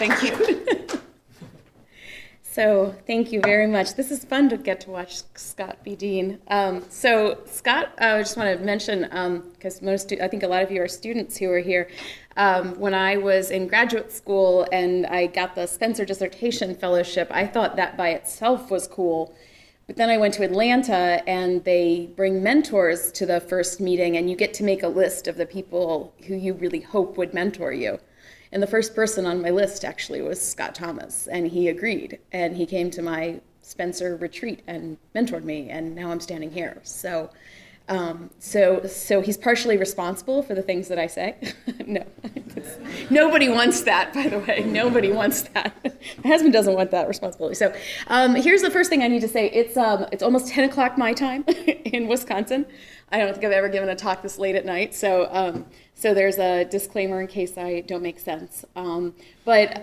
Thank you. So thank you very much. This is fun to get to watch Scott be dean. So Scott, I just want to mention, because I think a lot of you are students who are here. When I was in graduate school and I got the Spencer Dissertation Fellowship, I thought that by itself was cool. But then I went to Atlanta and they bring mentors to the first meeting and you get to make a list of the people who you really hope would mentor you. And the first person on my list actually was Scott Thomas, and he agreed. And he came to my Spencer retreat and mentored me, and now I'm standing here. So he's partially responsible for the things that I say. No, nobody wants that, by the way. Nobody wants that. My husband doesn't want that responsibility. So here's the first thing I need to say. It's almost 10 o'clock my time in Wisconsin. I don't think I've ever given a talk this late at night, so there's a disclaimer in case I don't make sense. But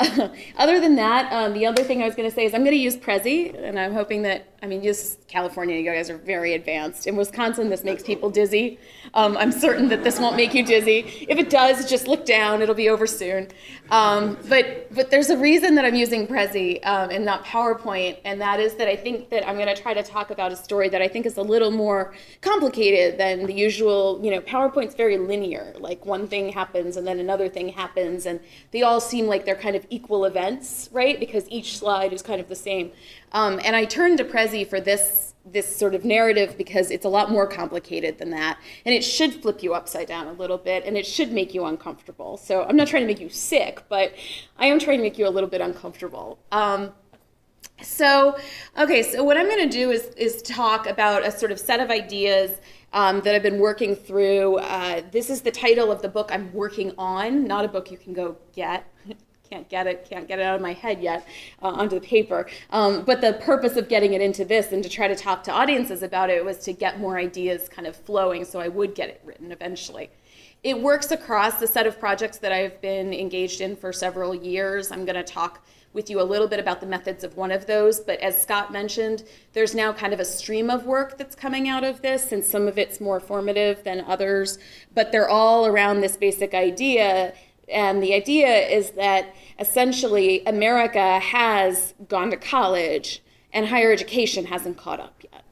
other than that, the other thing I was going to say is I'm going to use Prezi, and I'm hoping that, use California, you guys are very advanced. In Wisconsin, this makes people dizzy. I'm certain that this won't make you dizzy. If it does, just look down, it'll be over soon. But there's a reason that I'm using Prezi and not PowerPoint, and that is that I think that I'm going to try to talk about a story that I think is a little more complicated than the usual, PowerPoint's very linear, like one thing happens and then another thing happens, and they all seem like they're kind of equal events, right? Because each slide is kind of the same. And I turned to Prezi for this sort of narrative because it's a lot more complicated than that. And it should flip you upside down a little bit, and it should make you uncomfortable. So I'm not trying to make you sick, but I am trying to make you a little bit uncomfortable. So what I'm going to do is talk about a sort of set of ideas that I've been working through. This is the title of the book I'm working on, not a book you can go get. Can't get it out of my head yet onto the paper. But the purpose of getting it into this and to try to talk to audiences about it was to get more ideas kind of flowing so I would get it written eventually. It works across a set of projects that I've been engaged in for several years. I'm going to talk with you a little bit about the methods of one of those, but as Scott mentioned, there's now kind of a stream of work that's coming out of this, and some of it's more formative than others, but they're all around this basic idea. And the idea is that essentially America has gone to college and higher education hasn't caught up yet.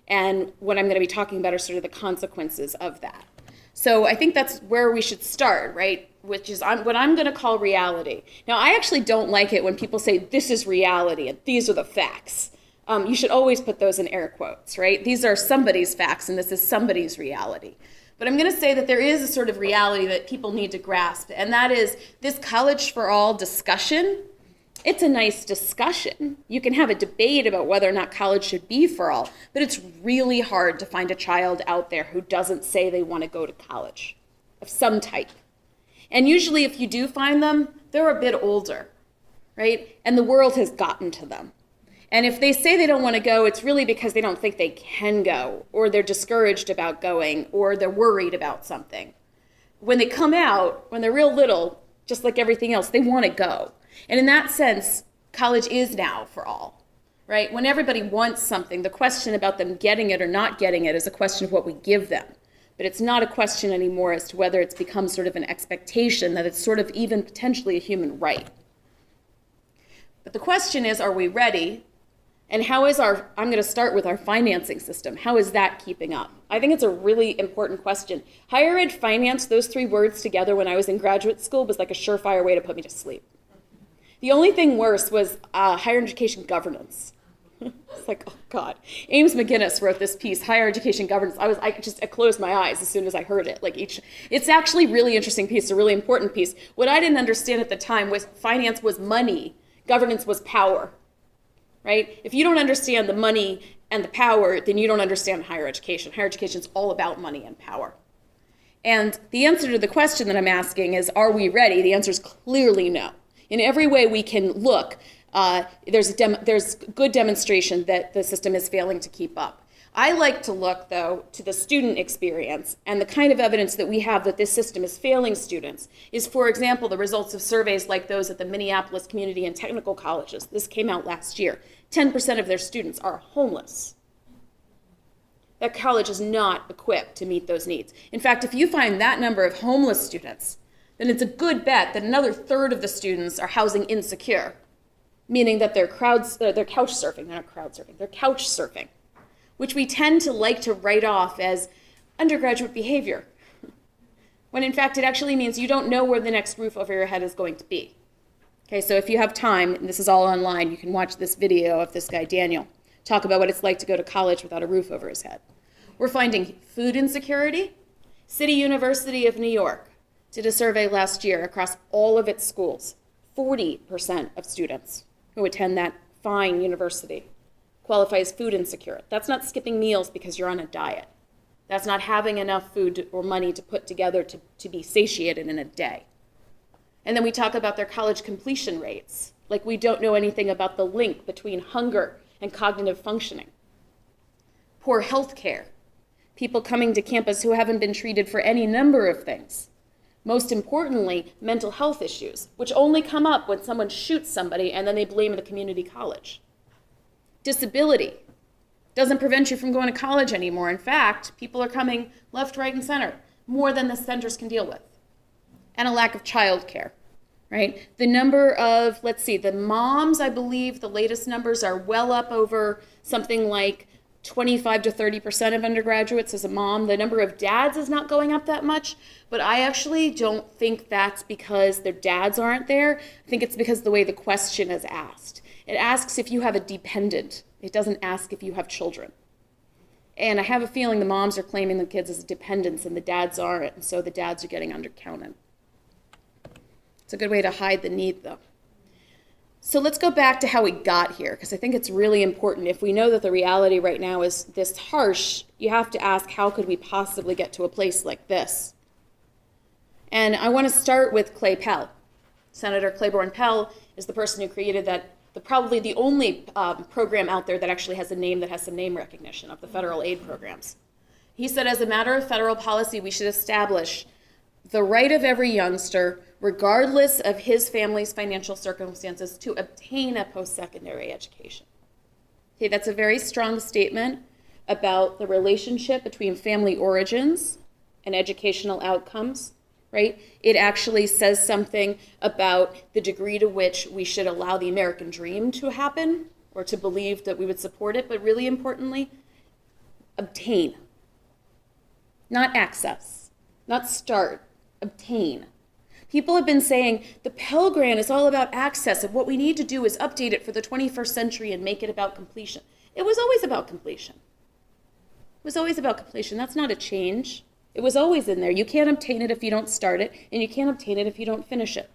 And what I'm going to be talking about are sort of the consequences of that. So I think that's where we should start, right? Which is what I'm going to call reality. Now, I actually don't like it when people say this is reality and these are the facts. You should always put those in air quotes, right? These are somebody's facts and this is somebody's reality. But I'm going to say that there is a sort of reality that people need to grasp, and that is this College for All discussion. It's a nice discussion. You can have a debate about whether or not college should be for all, but it's really hard to find a child out there who doesn't say they want to go to college of some type. And usually if you do find them, they're a bit older, right? And the world has gotten to them. And if they say they don't want to go, it's really because they don't think they can go, or they're discouraged about going, or they're worried about something. When they come out, when they're real little, just like everything else, they want to go. And in that sense, college is now for all, right? When everybody wants something, the question about them getting it or not getting it is a question of what we give them. But it's not a question anymore as to whether it's become sort of an expectation that it's sort of even potentially a human right. But the question is, are we ready? And how is I'm going to start with our financing system. How is that keeping up? I think it's a really important question. Higher ed finance, those three words together when I was in graduate school was like a surefire way to put me to sleep. The only thing worse was higher education governance. It's like, oh God. Ames McGinnis wrote this piece, Higher Education Governance. I closed my eyes as soon as I heard it. It's actually a really interesting piece, a really important piece. What I didn't understand at the time was finance was money, governance was power. Right? If you don't understand the money and the power, then you don't understand higher education. Higher education is all about money and power. And the answer to the question that I'm asking is, are we ready? The answer is clearly no. In every way we can look, there's good demonstration that the system is failing to keep up. I like to look, though, to the student experience, and the kind of evidence that we have that this system is failing students is, for example, the results of surveys like those at the Minneapolis Community and Technical Colleges. This came out last year. 10% of their students are homeless. That college is not equipped to meet those needs. In fact, if you find that number of homeless students, then it's a good bet that another third of the students are housing insecure, meaning that they're couch surfing, they're couch surfing, which we tend to like to write off as undergraduate behavior, when in fact it actually means you don't know where the next roof over your head is going to be. Okay, so if you have time, and this is all online, you can watch this video of this guy, Daniel, talk about what it's like to go to college without a roof over his head. We're finding food insecurity. City University of New York did a survey last year across all of its schools. 40% of students who attend that fine university qualify as food insecure. That's not skipping meals because you're on a diet. That's not having enough food or money to put together to be satiated in a day. And then we talk about their college completion rates, like we don't know anything about the link between hunger and cognitive functioning. Poor health care. People coming to campus who haven't been treated for any number of things. Most importantly, mental health issues, which only come up when someone shoots somebody and then they blame the community college. Disability doesn't prevent you from going to college anymore. In fact, people are coming left, right, and center, more than the centers can deal with. And a lack of childcare, right? The number of, the moms, I believe the latest numbers are well up over something like 25 to 30% of undergraduates as a mom. The number of dads is not going up that much, but I actually don't think that's because their dads aren't there. I think it's because the way the question is asked. It asks if you have a dependent. It doesn't ask if you have children. And I have a feeling the moms are claiming the kids as dependents and the dads aren't, and so the dads are getting undercounted. It's a good way to hide the need, though. So let's go back to how we got here, because I think it's really important. If we know that the reality right now is this harsh, you have to ask, how could we possibly get to a place like this? And I want to start with Clay Pell. Senator Claiborne Pell is the person who created probably the only program out there that actually has a name that has some name recognition of the federal aid programs. He said, as a matter of federal policy, we should establish the right of every youngster, regardless of his family's financial circumstances, to obtain a post-secondary education. Okay, that's a very strong statement about the relationship between family origins and educational outcomes, right? It actually says something about the degree to which we should allow the American dream to happen, or to believe that we would support it, but really importantly, obtain. Not access, not start, obtain. People have been saying the Pell Grant is all about access, and what we need to do is update it for the 21st century and make it about completion. It was always about completion. It was always about completion. That's not a change. It was always in there. You can't obtain it if you don't start it, and you can't obtain it if you don't finish it.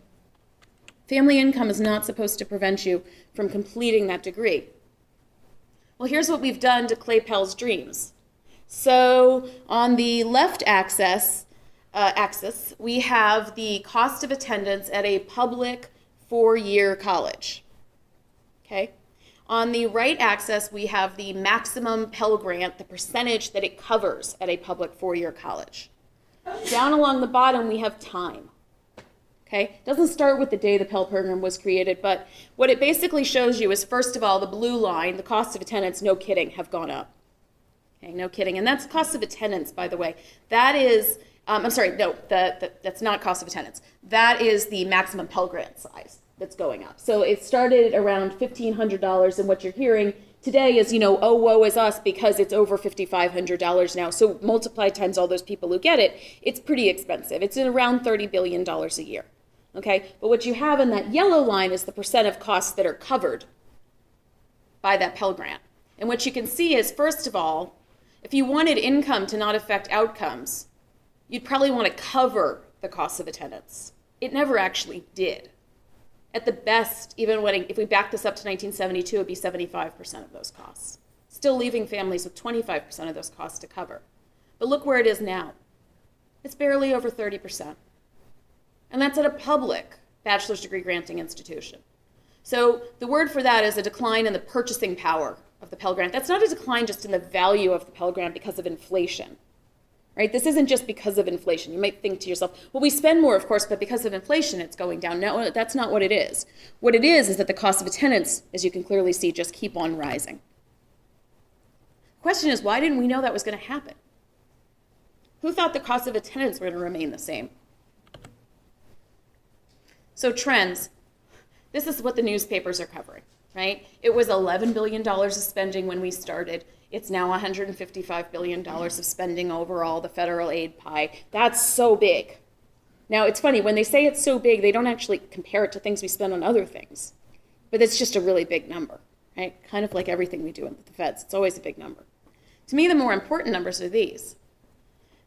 Family income is not supposed to prevent you from completing that degree. Well, here's what we've done to Clay Pell's dreams. So on the left axis, we have the cost of attendance at a public 4-year college. Okay? On the right axis, we have the maximum Pell Grant, the percentage that it covers at a public 4-year college. Down along the bottom, we have time. Okay? It doesn't start with the day the Pell Program was created, but what it basically shows you is, first of all, the blue line, the cost of attendance, no kidding, have gone up. Okay, no kidding. And that's cost of attendance, by the way. That is, that's not cost of attendance. That is the maximum Pell Grant size that's going up. So it started around $1,500, and what you're hearing today is, oh, woe is us because it's over $5,500 now. So multiply times all those people who get it, it's pretty expensive. It's around $30 billion a year. Okay, but what you have in that yellow line is the percent of costs that are covered by that Pell Grant. And what you can see is, first of all, if you wanted income to not affect outcomes, you'd probably want to cover the cost of attendance. It never actually did. At the best, even if we back this up to 1972, it would be 75% of those costs, still leaving families with 25% of those costs to cover. But look where it is now. It's barely over 30%. And that's at a public bachelor's degree granting institution. So the word for that is a decline in the purchasing power of the Pell Grant. That's not a decline just in the value of the Pell Grant because of inflation. Right? This isn't just because of inflation. You might think to yourself, well, we spend more, of course, but because of inflation, it's going down. No, that's not what it is. What it is that the cost of attendance, as you can clearly see, just keep on rising. The question is, why didn't we know that was going to happen? Who thought the cost of attendance were going to remain the same? So trends. This is what the newspapers are covering, right? It was $11 billion of spending when we started. It's now $155 billion of spending overall, the federal aid pie. That's so big. Now, it's funny, when they say it's so big, they don't actually compare it to things we spend on other things. But it's just a really big number, right? Kind of like everything we do with the feds. It's always a big number. To me, the more important numbers are these.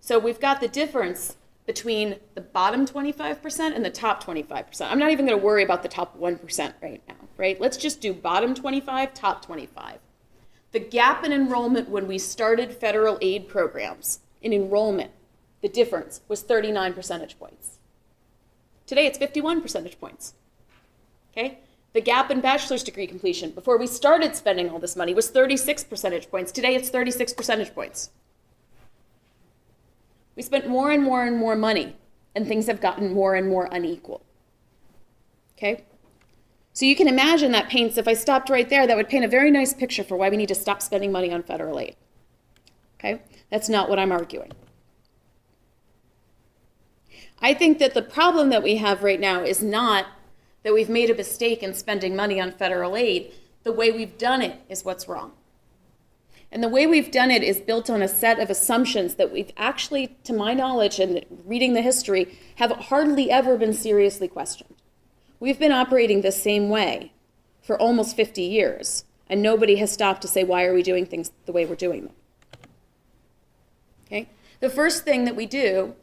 So we've got the difference between the bottom 25% and the top 25%. I'm not even going to worry about the top 1% right now, right? Let's just do bottom 25, top 25. The gap in enrollment when we started federal aid programs in enrollment, the difference was 39 percentage points. Today it's 51 percentage points, okay? The gap in bachelor's degree completion before we started spending all this money was 36 percentage points. Today it's 36 percentage points. We spent more and more and more money, and things have gotten more and more unequal, okay? So you can imagine that paints, if I stopped right there, that would paint a very nice picture for why we need to stop spending money on federal aid, okay? That's not what I'm arguing. I think that the problem that we have right now is not that we've made a mistake in spending money on federal aid. The way we've done it is what's wrong. And the way we've done it is built on a set of assumptions that we've actually, to my knowledge and reading the history, have hardly ever been seriously questioned. We've been operating the same way for almost 50 years, and nobody has stopped to say, why are we doing things the way we're doing them? Okay? The first thing that we do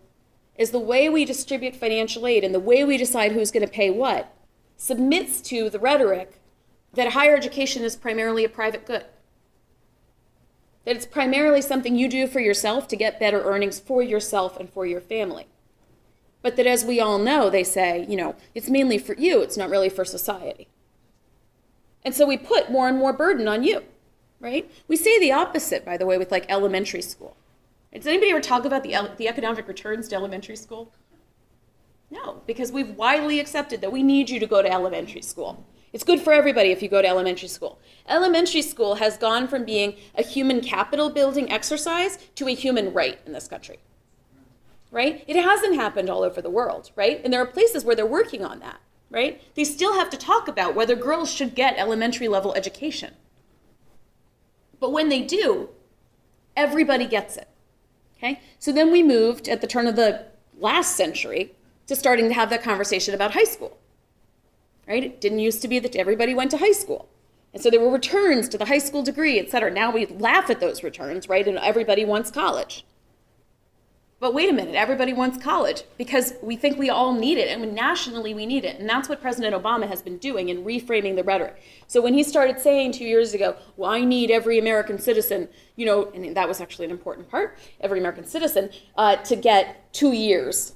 is the way we distribute financial aid and the way we decide who's going to pay what submits to the rhetoric that higher education is primarily a private good. That it's primarily something you do for yourself to get better earnings for yourself and for your family. But that, as we all know, they say, you know, it's mainly for you, it's not really for society. And so we put more and more burden on you, right? We say the opposite, by the way, with like elementary school. Does anybody ever talk about the economic returns to elementary school? No, because we've widely accepted that we need you to go to elementary school. It's good for everybody if you go to elementary school. Elementary school has gone from being a human capital building exercise to a human right in this country, right? It hasn't happened all over the world, right? And there are places where they're working on that, right? They still have to talk about whether girls should get elementary level education. But when they do, everybody gets it, okay? So then we moved at the turn of the last century to starting to have that conversation about high school. Right? It didn't used to be that everybody went to high school. And so there were returns to the high school degree, et cetera. Now we laugh at those returns, right? And everybody wants college. But wait a minute, everybody wants college because we think we all need it. And nationally we need it. And that's what President Obama has been doing in reframing the rhetoric. So when he started saying 2 years ago, well, I need every American citizen, you know, and that was actually an important part, every American citizen, to get 2 years,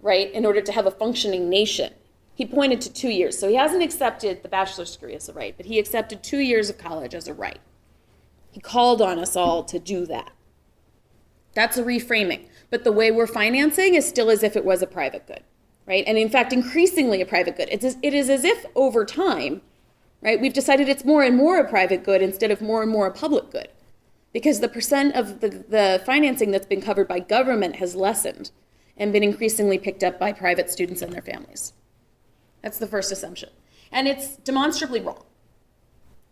right, in order to have a functioning nation. He pointed to 2 years. So he hasn't accepted the bachelor's degree as a right, but he accepted 2 years of college as a right. He called on us all to do that. That's a reframing. But the way we're financing is still as if it was a private good, right? And in fact, increasingly a private good. It is as if over time, right, we've decided it's more and more a private good instead of more and more a public good. Because the percent of the financing that's been covered by government has lessened and been increasingly picked up by private students and their families. That's the first assumption. And it's demonstrably wrong.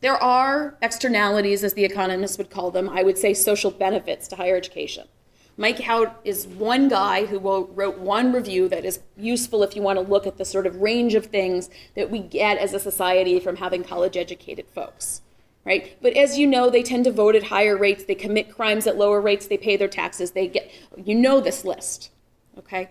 There are externalities, as the economists would call them, I would say social benefits to higher education. Mike Hout is one guy who wrote one review that is useful if you want to look at the sort of range of things that we get as a society from having college-educated folks, right? But as you know, they tend to vote at higher rates, they commit crimes at lower rates, they pay their taxes, you know this list, okay?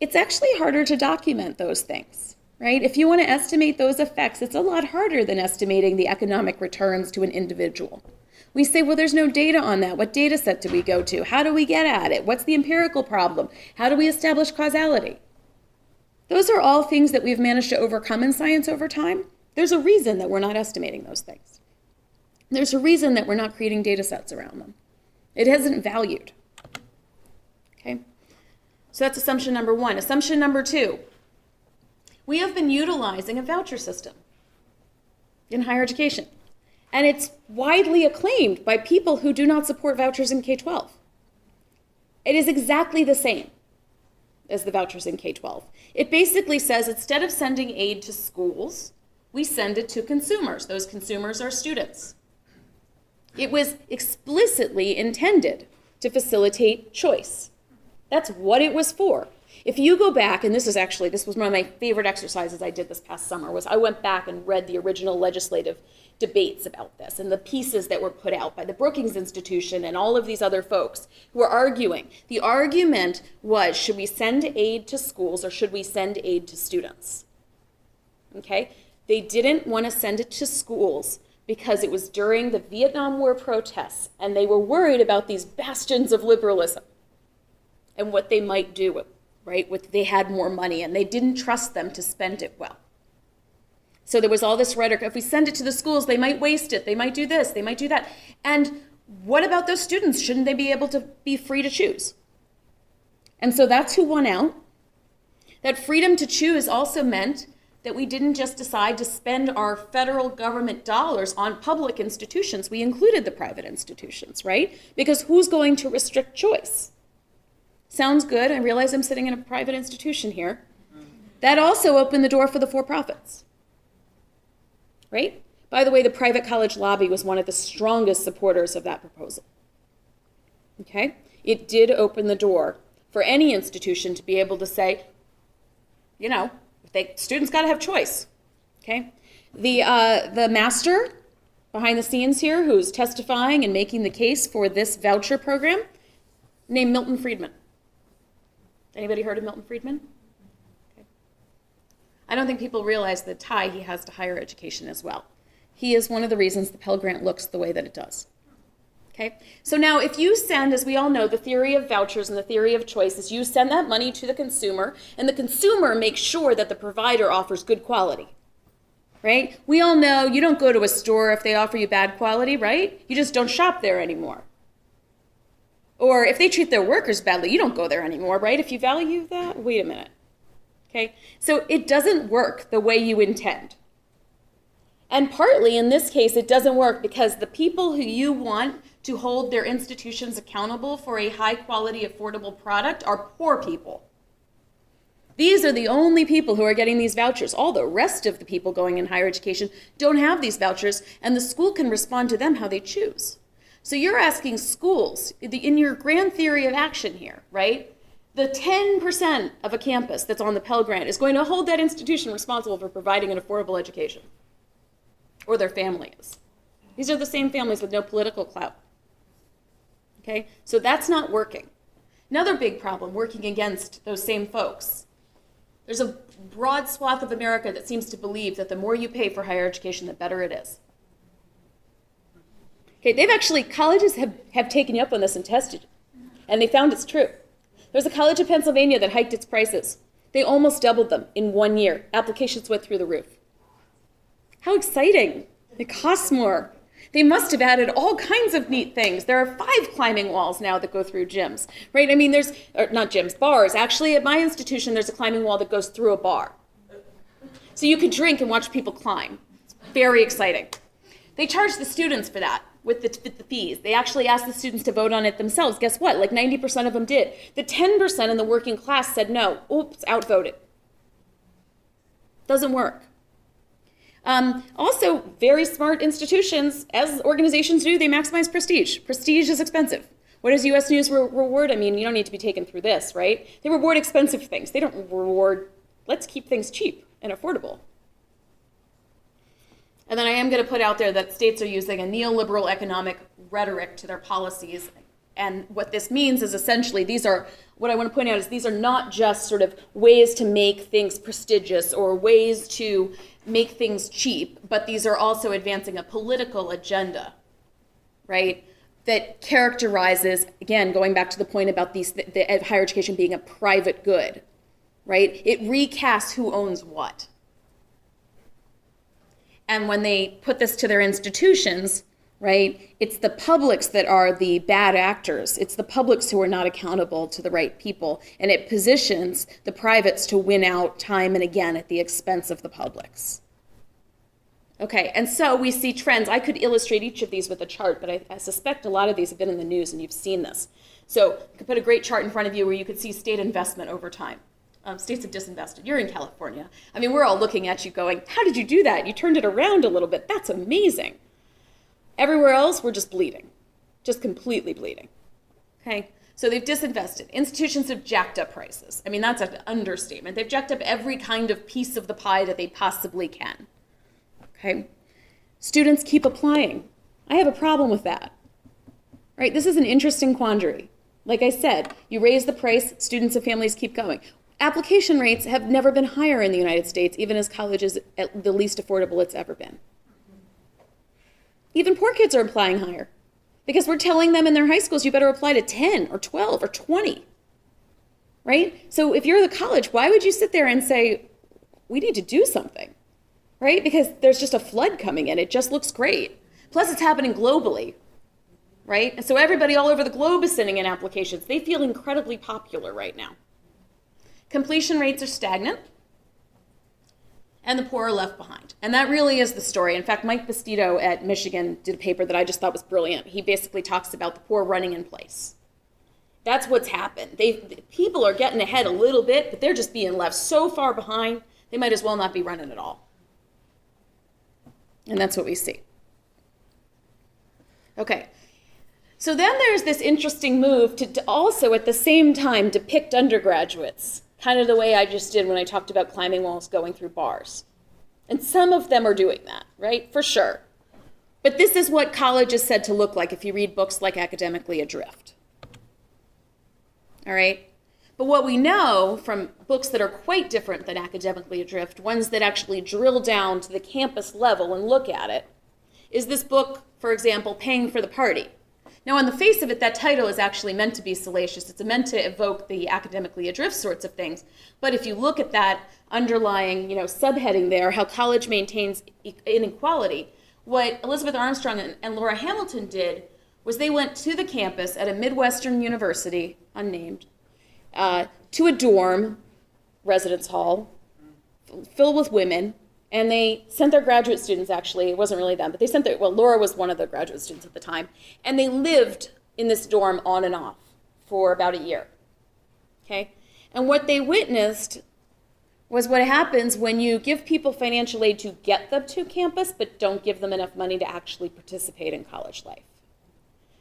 It's actually harder to document those things, right? If you want to estimate those effects, it's a lot harder than estimating the economic returns to an individual. We say, well, there's no data on that. What data set do we go to? How do we get at it? What's the empirical problem? How do we establish causality? Those are all things that we've managed to overcome in science over time. There's a reason that we're not estimating those things. There's a reason that we're not creating data sets around them. It isn't valued, okay? So that's assumption number one. Assumption number two, we have been utilizing a voucher system in higher education. And it's widely acclaimed by people who do not support vouchers in K-12. It is exactly the same. as the vouchers in K-12. It basically says instead of sending aid to schools, we send it to consumers. Those consumers are students. It was explicitly intended to facilitate choice. That's what it was for. If you go back, and this was one of my favorite exercises I did this past summer, was I went back and read the original legislative debates about this and the pieces that were put out by the Brookings Institution and all of these other folks who were arguing. The argument was, should we send aid to schools or should we send aid to students? Okay? They didn't want to send it to schools because it was during the Vietnam War protests and they were worried about these bastions of liberalism and what they might do, right? They had more money and they didn't trust them to spend it well. So there was all this rhetoric, if we send it to the schools, they might waste it, they might do this, they might do that. And what about those students? Shouldn't they be able to be free to choose? And so that's who won out. That freedom to choose also meant that we didn't just decide to spend our federal government dollars on public institutions. We included the private institutions, right? Because who's going to restrict choice? Sounds good. I realize I'm sitting in a private institution here. That also opened the door for the for-profits. Right? By the way, the private college lobby was one of the strongest supporters of that proposal. Okay? It did open the door for any institution to be able to say, you know, students got to have choice. Okay? The master behind the scenes here who's testifying and making the case for this voucher program, named Milton Friedman. Anybody heard of Milton Friedman? I don't think people realize the tie he has to higher education as well. He is one of the reasons the Pell Grant looks the way that it does. Okay? So now if you send, as we all know, the theory of vouchers and the theory of choice is you send that money to the consumer, and the consumer makes sure that the provider offers good quality. Right? We all know you don't go to a store if they offer you bad quality, right? You just don't shop there anymore. Or if they treat their workers badly, you don't go there anymore, right? If you value that, wait a minute. Okay, so it doesn't work the way you intend. And partly in this case, it doesn't work because the people who you want to hold their institutions accountable for a high quality, affordable product are poor people. These are the only people who are getting these vouchers. All the rest of the people going in higher education don't have these vouchers, and the school can respond to them how they choose. So you're asking schools, in your grand theory of action here, right? The 10% of a campus that's on the Pell Grant is going to hold that institution responsible for providing an affordable education, or their family is. These are the same families with no political clout. Okay, so that's not working. Another big problem working against those same folks. There's a broad swath of America that seems to believe that the more you pay for higher education, the better it is. Okay, colleges have taken you up on this and tested it, and they found it's true. There's a college in Pennsylvania that hiked its prices. They almost doubled them in 1 year. Applications went through the roof. How exciting. It costs more. They must have added all kinds of neat things. There are 5 climbing walls now that go through gyms, right? I mean, not gyms, bars. Actually, at my institution, there's a climbing wall that goes through a bar. So you can drink and watch people climb. It's very exciting. They charge the students for that. With the fees. They actually asked the students to vote on it themselves. Guess what? Like 90% of them did. The 10% in the working class said no. Oops, outvoted. Doesn't work. Also, very smart institutions, as organizations do, they maximize prestige. Prestige is expensive. What does U.S. News reward? I mean, you don't need to be taken through this, right? They reward expensive things. They don't reward, let's keep things cheap and affordable. And then I am going to put out there that states are using a neoliberal economic rhetoric to their policies. And what this means is essentially what I want to point out is these are not just sort of ways to make things prestigious or ways to make things cheap, but these are also advancing a political agenda, right? That characterizes, again, going back to the point about the higher education being a private good, right? It recasts who owns what. And when they put this to their institutions, right, it's the publics that are the bad actors. It's the publics who are not accountable to the right people. And it positions the privates to win out time and again at the expense of the publics. Okay, and so we see trends. I could illustrate each of these with a chart, but I suspect a lot of these have been in the news and you've seen this. So I could put a great chart in front of you where you could see state investment over time. States have disinvested. You're in California. I mean, we're all looking at you going, how did you do that? You turned it around a little bit. That's amazing. Everywhere else, we're just bleeding, just completely bleeding. Okay, so they've disinvested. Institutions have jacked up prices. I mean, that's an understatement. They've jacked up every kind of piece of the pie that they possibly can. Okay, students keep applying. I have a problem with that. Right, this is an interesting quandary. Like I said, you raise the price, students and families keep going. Application rates have never been higher in the United States, even as college is at the least affordable it's ever been. Even poor kids are applying higher because we're telling them in their high schools, you better apply to 10 or 12 or 20, right? So if you're the college, why would you sit there and say, we need to do something, right? Because there's just a flood coming in. It just looks great. Plus it's happening globally, right? And so everybody all over the globe is sending in applications. They feel incredibly popular right now. Completion rates are stagnant, and the poor are left behind. And that really is the story. In fact, Mike Bastido at Michigan did a paper that I just thought was brilliant. He basically talks about the poor running in place. That's what's happened. People are getting ahead a little bit, but they're just being left so far behind, they might as well not be running at all. And that's what we see. Okay. So then there's this interesting move to also at the same time depict undergraduates, kind of the way I just did when I talked about climbing walls going through bars. And some of them are doing that, right? For sure. But this is what college is said to look like if you read books like Academically Adrift. All right? But what we know from books that are quite different than Academically Adrift, ones that actually drill down to the campus level and look at it, is this book, for example, Paying for the Party. Now, on the face of it, that title is actually meant to be salacious. It's meant to evoke the academically adrift sorts of things. But if you look at that underlying, subheading there, how college maintains inequality, what Elizabeth Armstrong and Laura Hamilton did was they went to the campus at a Midwestern university, unnamed, to a dorm, residence hall, filled with women, and they sent their graduate students, actually, it wasn't really them, but they sent Laura was one of the graduate students at the time, and they lived in this dorm on and off for about a year, okay? And what they witnessed was what happens when you give people financial aid to get them to campus, but don't give them enough money to actually participate in college life.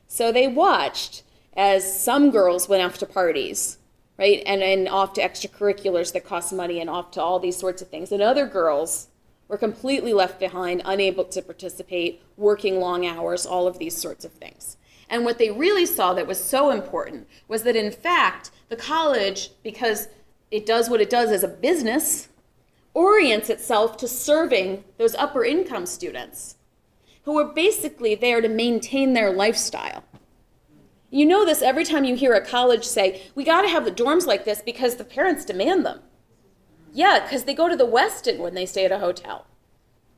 So they watched as some girls went off to parties, right, and off to extracurriculars that cost money and off to all these sorts of things, and other girls were completely left behind, unable to participate, working long hours, all of these sorts of things. And what they really saw that was so important was that, in fact, the college, because it does what it does as a business, orients itself to serving those upper income students who are basically there to maintain their lifestyle. You know this every time you hear a college say, we got to have the dorms like this because the parents demand them. Yeah, because they go to the Westin when they stay at a hotel,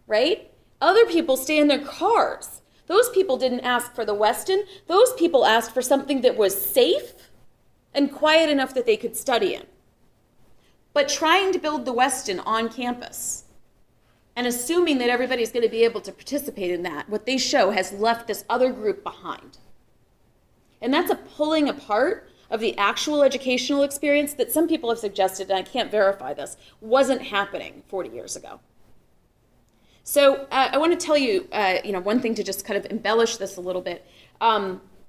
right? Other people stay in their cars. Those people didn't ask for the Westin. Those people asked for something that was safe and quiet enough that they could study in. But trying to build the Westin on campus and assuming that everybody's going to be able to participate in that, what they show has left this other group behind. And that's a pulling apart of the actual educational experience that some people have suggested, and I can't verify this, wasn't happening 40 years ago. So I want to tell you, one thing to just kind of embellish this a little bit.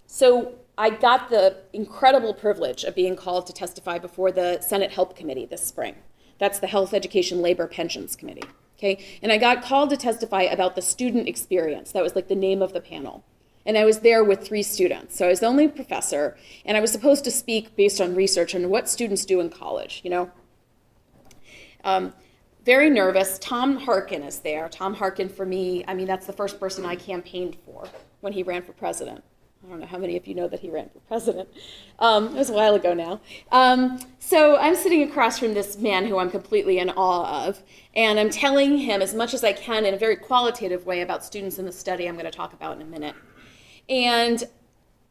So I got the incredible privilege of being called to testify before the Senate Help Committee this spring. That's the Health, Education, Labor, Pensions Committee. Okay, and I got called to testify about the student experience. That was like the name of the panel. And I was there with 3 students. So I was the only professor, and I was supposed to speak based on research on what students do in college, Very nervous. Tom Harkin is there. Tom Harkin, for me, that's the first person I campaigned for when he ran for president. I don't know how many of you know that he ran for president. It was a while ago now. So I'm sitting across from this man who I'm completely in awe of, and I'm telling him as much as I can in a very qualitative way about students in the study I'm going to talk about in a minute. And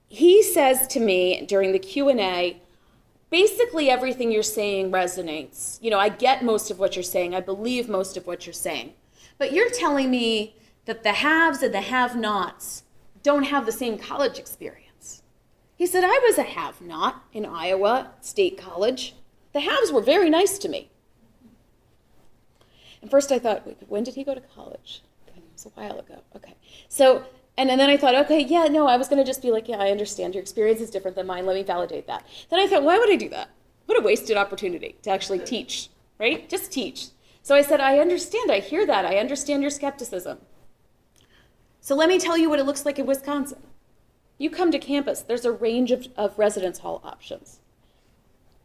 he says to me during the Q&A, basically everything you're saying resonates. I get most of what you're saying. I believe most of what you're saying. but you're telling me that the haves and the have-nots don't have the same college experience. He said, I was a have-not in Iowa State College. The haves were very nice to me. And first I thought, wait, when did he go to college? Okay, it was a while ago. Okay. So, and then I thought, okay, yeah, no, I was going to just be like, yeah, I understand. Your experience is different than mine. Let me validate that. Then I thought, why would I do that? What a wasted opportunity to actually teach, right? Just teach. So I said, I understand. I hear that. I understand your skepticism. So let me tell you what it looks like in Wisconsin. You come to campus, there's a range of residence hall options.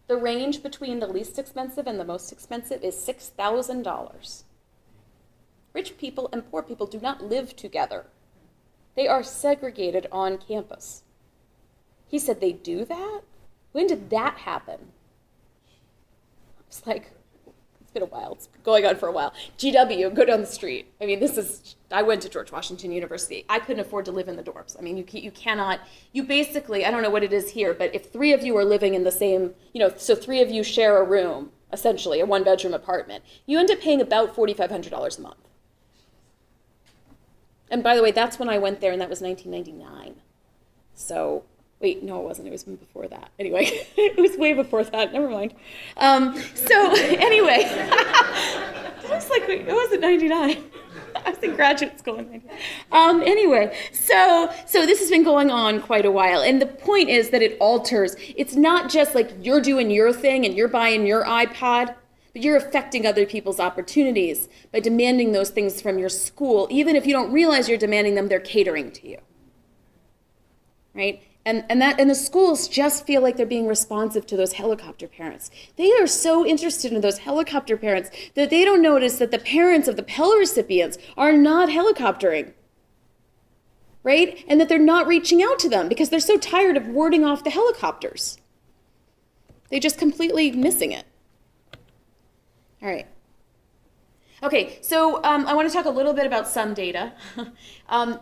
The range between the least expensive and the most expensive is $6,000. Rich people and poor people do not live together. They are segregated on campus. He said, they do that? When did that happen? I was like, it's been a while. It's been going on for a while. GW, go down the street. I mean, I went to George Washington University. I couldn't afford to live in the dorms. I mean, you cannot, you basically, I don't know what it is here, but if 3 of you are living in the same, so 3 of you share a room, essentially, a 1-bedroom apartment, you end up paying about $4,500 a month. And by the way, that's when I went there, and that was 1999. So, wait, no, it wasn't. It was before that. Anyway, it was way before that. Never mind. So, anyway, I was like, wait, it wasn't 99. I was in graduate school in 99. Anyway, so this has been going on quite a while. And the point is that it alters. It's not just like you're doing your thing and you're buying your iPod, but you're affecting other people's opportunities by demanding those things from your school. Even if you don't realize you're demanding them, they're catering to you, right? And the schools just feel like they're being responsive to those helicopter parents. They are so interested in those helicopter parents that they don't notice that the parents of the Pell recipients are not helicoptering, right? And that they're not reaching out to them because they're so tired of warding off the helicopters. They're just completely missing it. All right. Okay, so I want to talk a little bit about some data.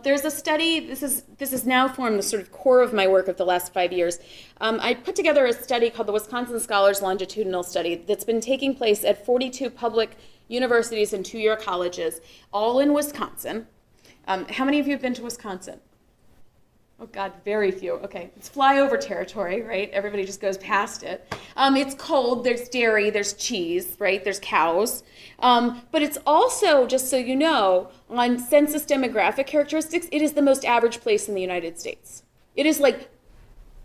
There's a study, this has now formed the sort of core of my work of the last 5 years. I put together a study called the Wisconsin Scholars Longitudinal Study that's been taking place at 42 public universities and 2-year colleges, all in Wisconsin. How many of you have been to Wisconsin? Oh God, very few. Okay, it's flyover territory, right? Everybody just goes past it. It's cold, there's dairy, there's cheese, right? There's cows. But it's also, just so you know, on census demographic characteristics, it is the most average place in the United States. It is like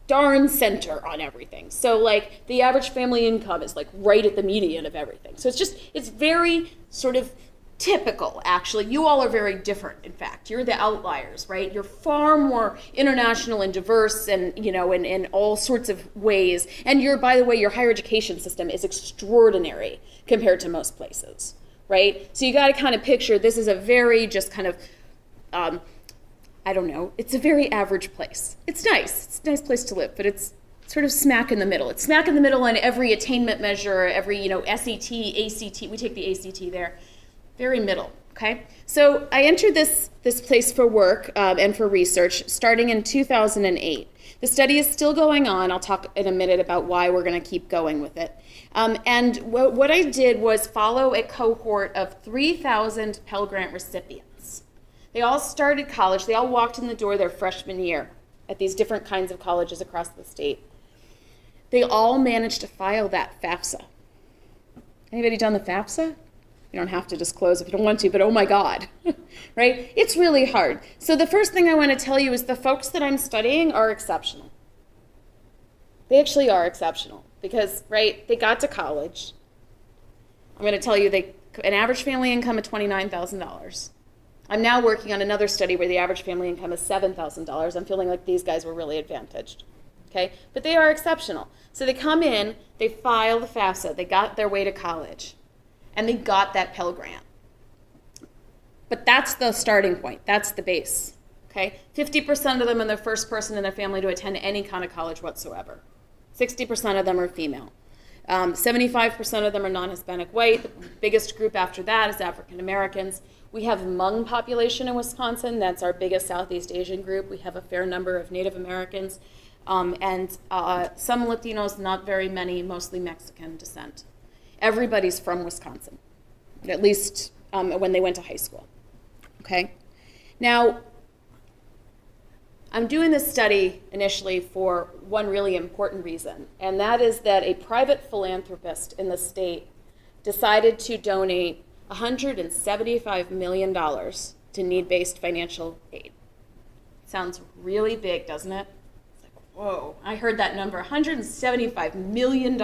darn center on everything. So like the average family income is like right at the median of everything. So it's very sort of typical, actually. You all are very different, in fact. You're the outliers, right? You're far more international and diverse and, in all sorts of ways. And by the way, your higher education system is extraordinary compared to most places, right? So you got to kind of picture this is a very just kind of, it's a very average place. It's nice. It's a nice place to live, but it's sort of smack in the middle. It's smack in the middle on every attainment measure, every, SET, ACT. We take the ACT there. Very middle, okay? So I entered this place for work and for research starting in 2008. The study is still going on. I'll talk in a minute about why we're going to keep going with it. And what I did was follow a cohort of 3,000 Pell Grant recipients. They all started college. They all walked in the door their freshman year at these different kinds of colleges across the state. They all managed to file that FAFSA. Anybody done the FAFSA? You don't have to disclose if you don't want to, but oh my God, right? It's really hard. So the first thing I want to tell you is the folks that I'm studying are exceptional. They actually are exceptional because, right, they got to college. I'm going to tell you an average family income of $29,000. I'm now working on another study where the average family income is $7,000. I'm feeling like these guys were really advantaged, okay? But they are exceptional. So they come in, they file the FAFSA, they got their way to college. And they got that Pell Grant. But that's the starting point. That's the base, okay? 50% of them are the first person in their family to attend any kind of college whatsoever. 60% of them are female. 75% of them are non-Hispanic white. The biggest group after that is African Americans. We have Hmong population in Wisconsin. That's our biggest Southeast Asian group. We have a fair number of Native Americans and some Latinos, not very many, mostly Mexican descent. Everybody's from Wisconsin, at least when they went to high school. Okay? Now, I'm doing this study initially for one really important reason, and that is that a private philanthropist in the state decided to donate $175 million to need-based financial aid. Sounds really big, doesn't it? It's like, whoa, I heard that number, $175 million.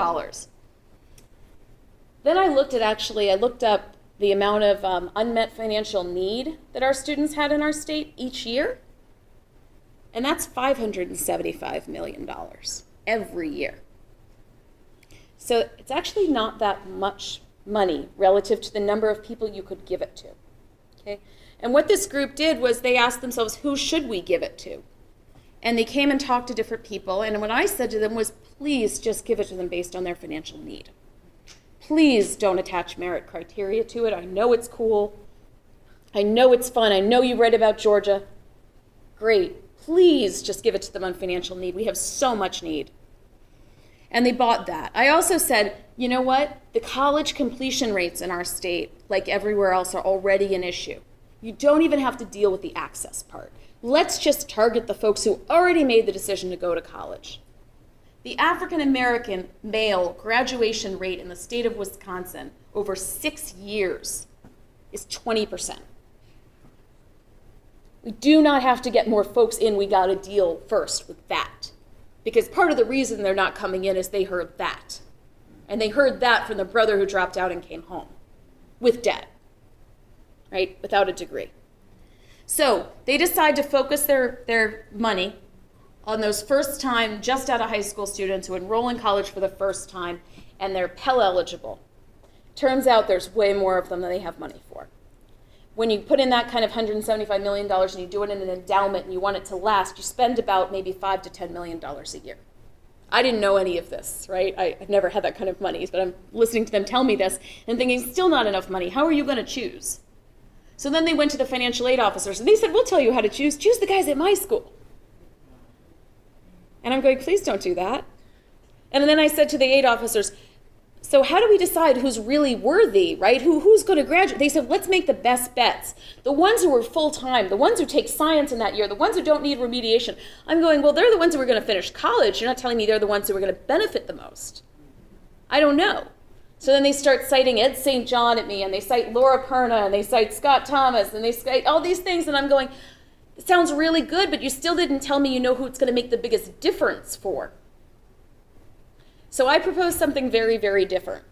Then I looked up the amount of unmet financial need that our students had in our state each year, and that's $575 million every year. So it's actually not that much money relative to the number of people you could give it to. Okay? And what this group did was they asked themselves, who should we give it to? And they came and talked to different people, and what I said to them was, please just give it to them based on their financial need. Please don't attach merit criteria to it. I know it's cool. I know it's fun. I know you read about Georgia. Great. Please just give it to them on financial need. We have so much need. And they bought that. I also said, you know what? The college completion rates in our state, like everywhere else, are already an issue. You don't even have to deal with the access part. Let's just target the folks who already made the decision to go to college. The African American male graduation rate in the state of Wisconsin over 6 years is 20%. We do not have to get more folks in. We got to deal first with that. Because part of the reason they're not coming in is they heard that. And they heard that from the brother who dropped out and came home with debt, right? Without a degree. So they decide to focus their money on those first-time, just out of high school students who enroll in college for the first time, and they're Pell eligible. Turns out there's way more of them than they have money for. When you put in that kind of $175 million and you do it in an endowment and you want it to last, you spend about maybe $5 to $10 million a year. I didn't know any of this, right? I've never had that kind of money, but I'm listening to them tell me this and thinking, still not enough money. How are you going to choose? So then they went to the financial aid officers and they said, we'll tell you how to choose. Choose the guys at my school. And I'm going, please don't do that. And then I said to the aid officers, so how do we decide who's really worthy, right? Who's going to graduate? They said, let's make the best bets. The ones who are full-time, the ones who take science in that year, the ones who don't need remediation. I'm going, well, they're the ones who are going to finish college. You're not telling me they're the ones who are going to benefit the most. I don't know. So then they start citing Ed St. John at me, and they cite Laura Perna, and they cite Scott Thomas, and they cite all these things, and I'm going, it sounds really good, but you still didn't tell me you know who it's going to make the biggest difference for. So I proposed something very, very different.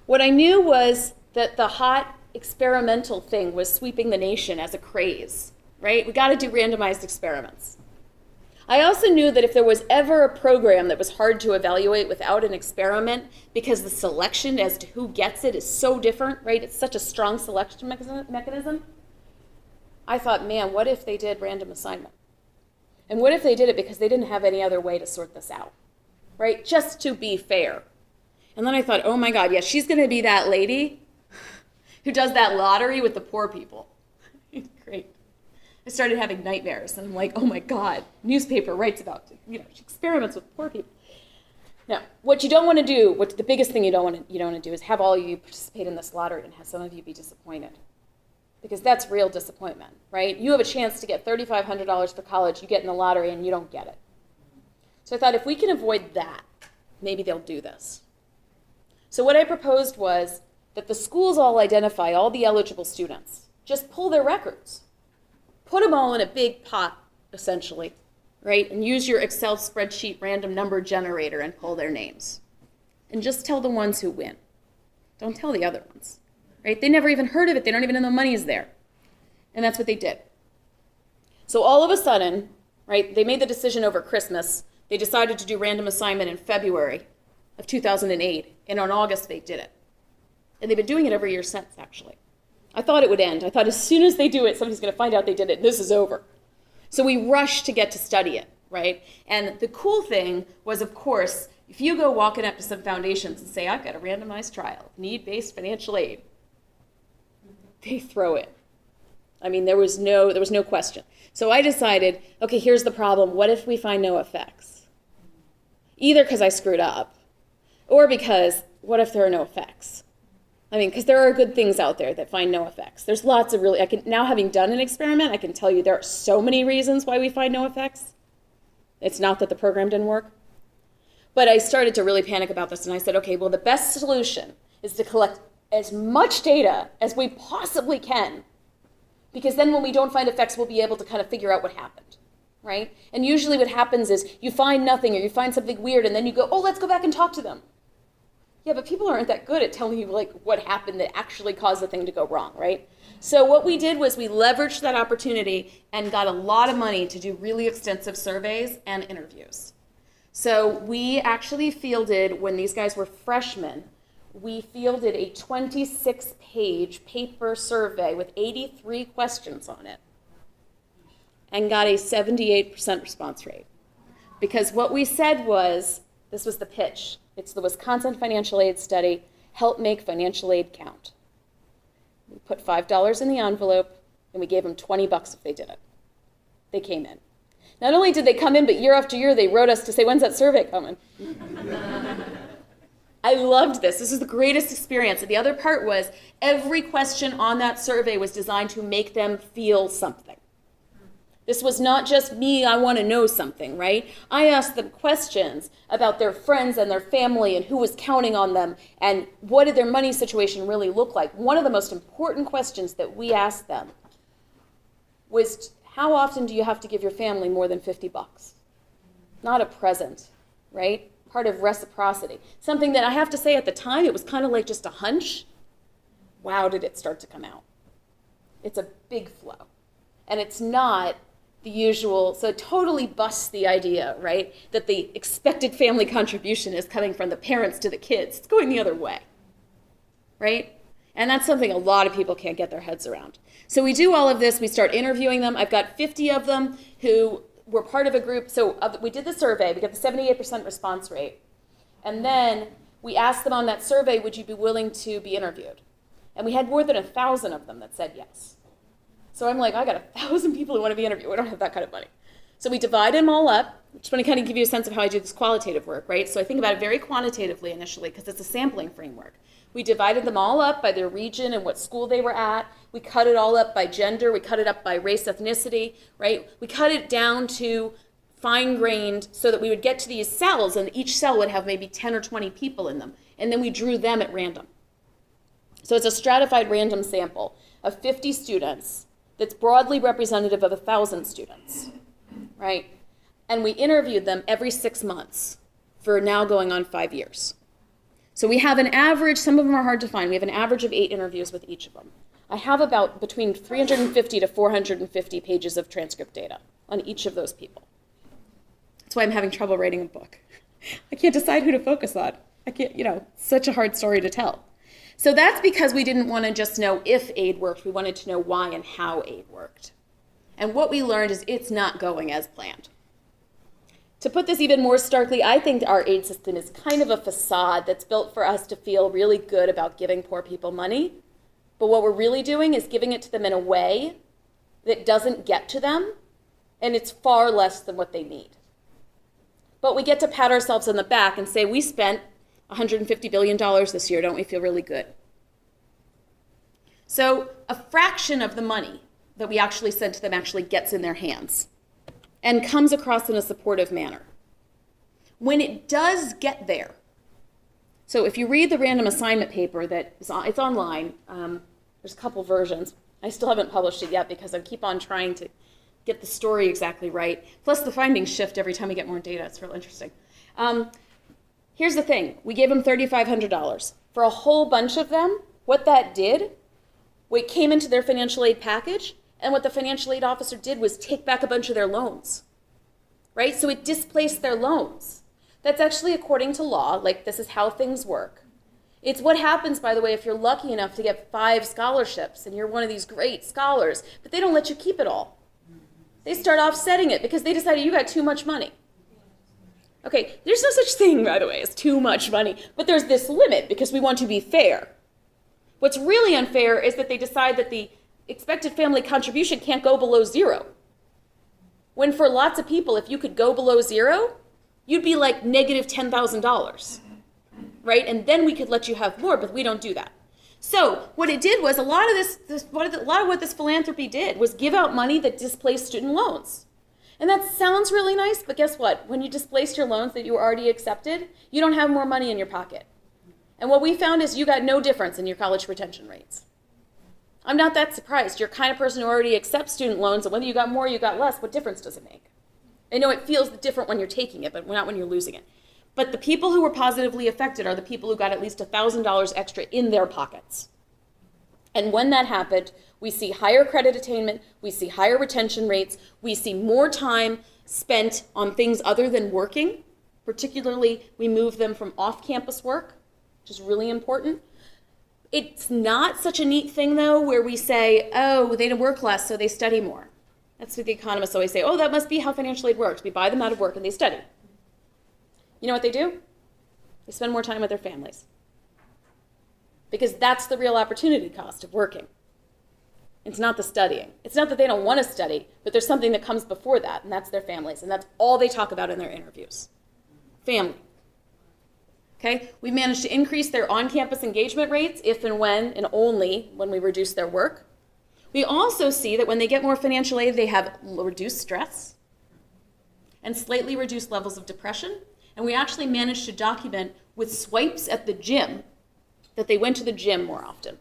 What I knew was that the hot experimental thing was sweeping the nation as a craze, right? We got to do randomized experiments. I also knew that if there was ever a program that was hard to evaluate without an experiment, because the selection as to who gets it is so different, right? It's such a strong selection mechanism. I thought, man, what if they did random assignment? And what if they did it because they didn't have any other way to sort this out? Right, just to be fair. And then I thought, oh my God, yeah, she's going to be that lady who does that lottery with the poor people. Great. I started having nightmares, and I'm like, oh my God, newspaper writes about, she experiments with poor people. Now, what you don't want to do, the biggest thing you don't want to do is have all of you participate in this lottery and have some of you be disappointed. Because that's real disappointment, right? You have a chance to get $3,500 for college, you get in the lottery, and you don't get it. So I thought if we can avoid that, maybe they'll do this. So what I proposed was that the schools all identify all the eligible students. Just pull their records. Put them all in a big pot, essentially, right? And use your Excel spreadsheet random number generator and pull their names. And just tell the ones who win. Don't tell the other ones, right? They never even heard of it. They don't even know the money is there. And that's what they did. So all of a sudden, right, they made the decision over Christmas. They decided to do random assignment in February of 2008, and on August they did it. And they've been doing it every year since, actually. I thought it would end. I thought as soon as they do it, somebody's going to find out they did it, and this is over. So we rushed to get to study it, right? And the cool thing was, of course, if you go walking up to some foundations and say, I've got a randomized trial, need-based financial aid, they throw it. I mean, there was no question. So I decided, okay, here's the problem. What if we find no effects? Either because I screwed up, or because what if there are no effects? I mean, because there are good things out there that find no effects. There's lots of really, now having done an experiment, I can tell you there are so many reasons why we find no effects. It's not that the program didn't work. But I started to really panic about this, and I said, okay, well, the best solution is to collect as much data as we possibly can, because then when we don't find effects, we'll be able to kind of figure out what happened, right? And usually what happens is you find nothing or you find something weird, and then you go, oh, let's go back and talk to them. Yeah, but people aren't that good at telling you like what happened that actually caused the thing to go wrong, right? So what we did was we leveraged that opportunity and got a lot of money to do really extensive surveys and interviews. So we actually fielded, when these guys were freshmen, we fielded a 26-page paper survey with 83 questions on it and got a 78% response rate. Because what we said was, this was the pitch, it's the Wisconsin Financial Aid Study, help make financial aid count. We put $5 in the envelope and we gave them $20 if they did it. They came in. Not only did they come in, but year after year they wrote us to say, when's that survey coming? I loved this. This is the greatest experience. And the other part was every question on that survey was designed to make them feel something. This was not just me, I want to know something, right? I asked them questions about their friends and their family and who was counting on them and what did their money situation really look like. One of the most important questions that we asked them was, how often do you have to give your family more than $50? Not a present, right? Part of reciprocity. Something that I have to say at the time, it was kind of like just a hunch. Wow, did it start to come out. It's a big flow. And it's not the usual, so it totally busts the idea, right, that the expected family contribution is coming from the parents to the kids. It's going the other way, right? And that's something a lot of people can't get their heads around. So we do all of this. We start interviewing them. I've got 50 of them who were part of a group. So we did the survey. We got the 78% response rate. And then we asked them on that survey, would you be willing to be interviewed? And we had more than 1,000 of them that said yes. So I'm like, I got 1,000 people who want to be interviewed. We don't have that kind of money. So we divided them all up. I just want to kind of give you a sense of how I do this qualitative work, right? So I think about it very quantitatively initially because it's a sampling framework. We divided them all up by their region and what school they were at. We cut it all up by gender. We cut it up by race, ethnicity, right? We cut it down to fine-grained so that we would get to these cells, and each cell would have maybe 10 or 20 people in them. And then we drew them at random. So it's a stratified random sample of 50 students that's broadly representative of 1,000 students, right? And we interviewed them every 6 months for now going on 5 years. So we have an average, some of them are hard to find, we have an average of 8 interviews with each of them. I have about between 350 to 450 pages of transcript data on each of those people. That's why I'm having trouble writing a book. I can't decide who to focus on. I can't, such a hard story to tell. So that's because we didn't want to just know if aid worked, we wanted to know why and how aid worked. And what we learned is it's not going as planned. To put this even more starkly, I think our aid system is kind of a facade that's built for us to feel really good about giving poor people money. But what we're really doing is giving it to them in a way that doesn't get to them, and it's far less than what they need. But we get to pat ourselves on the back and say, we spent $150 billion this year, don't we feel really good? So a fraction of the money that we actually send to them actually gets in their hands and comes across in a supportive manner. When it does get there, so if you read the random assignment paper it's online, there's a couple versions. I still haven't published it yet because I keep on trying to get the story exactly right. Plus the findings shift every time we get more data. It's real interesting. Here's the thing. We gave them $3,500. For a whole bunch of them, what that did, it came into their financial aid package, and what the financial aid officer did was take back a bunch of their loans, right? So it displaced their loans. That's actually according to law, like this is how things work. It's what happens, by the way, if you're lucky enough to get 5 scholarships and you're one of these great scholars, but they don't let you keep it all. They start offsetting it because they decided you got too much money. Okay, there's no such thing, by the way, as too much money, but there's this limit because we want to be fair. What's really unfair is that they decide that the expected family contribution can't go below 0. When for lots of people, if you could go below 0, you'd be like negative $10,000, right? And then we could let you have more, but we don't do that. So what it did was a lot of what this philanthropy did was give out money that displaced student loans. And that sounds really nice, but guess what? When you displaced your loans that you were already accepted, you don't have more money in your pocket. And what we found is you got no difference in your college retention rates. I'm not that surprised. You're the kind of person who already accepts student loans, and whether you got more or you got less, what difference does it make? I know it feels different when you're taking it, but not when you're losing it. But the people who were positively affected are the people who got at least $1,000 extra in their pockets. And when that happened, we see higher credit attainment, we see higher retention rates, we see more time spent on things other than working. Particularly, we move them from off-campus work, which is really important. It's not such a neat thing, though, where we say, oh, they work less, so they study more. That's what the economists always say. Oh, that must be how financial aid works. We buy them out of work and they study. You know what they do? They spend more time with their families. Because that's the real opportunity cost of working. It's not the studying. It's not that they don't want to study, but there's something that comes before that, and that's their families. And that's all they talk about in their interviews. Family. Okay? We managed to increase their on-campus engagement rates if and when, and only when we reduce their work. We also see that when they get more financial aid, they have reduced stress and slightly reduced levels of depression. And we actually managed to document with swipes at the gym that they went to the gym more often.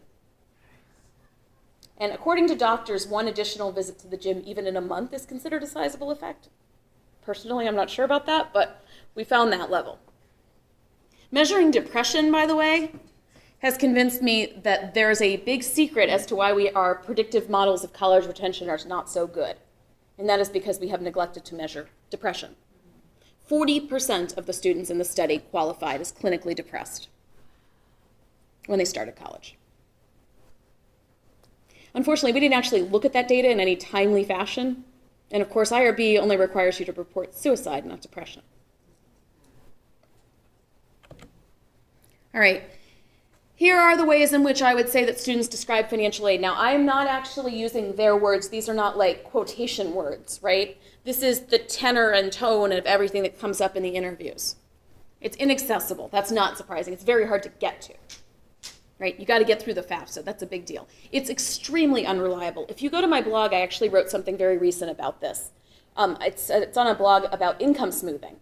And according to doctors, one additional visit to the gym, even in a month, is considered a sizable effect. Personally, I'm not sure about that, but we found that level. Measuring depression, by the way, has convinced me that there's a big secret as to why our predictive models of college retention are not so good. And that is because we have neglected to measure depression. 40% of the students in the study qualified as clinically depressed when they started college. Unfortunately, we didn't actually look at that data in any timely fashion. And of course, IRB only requires you to report suicide, not depression. All right. Here are the ways in which I would say that students describe financial aid. Now, I'm not actually using their words. These are not like quotation words, right? This is the tenor and tone of everything that comes up in the interviews. It's inaccessible. That's not surprising. It's very hard to get to, right? You got to get through the FAFSA. That's a big deal. It's extremely unreliable. If you go to my blog, I actually wrote something very recent about this. It's on a blog about income smoothing,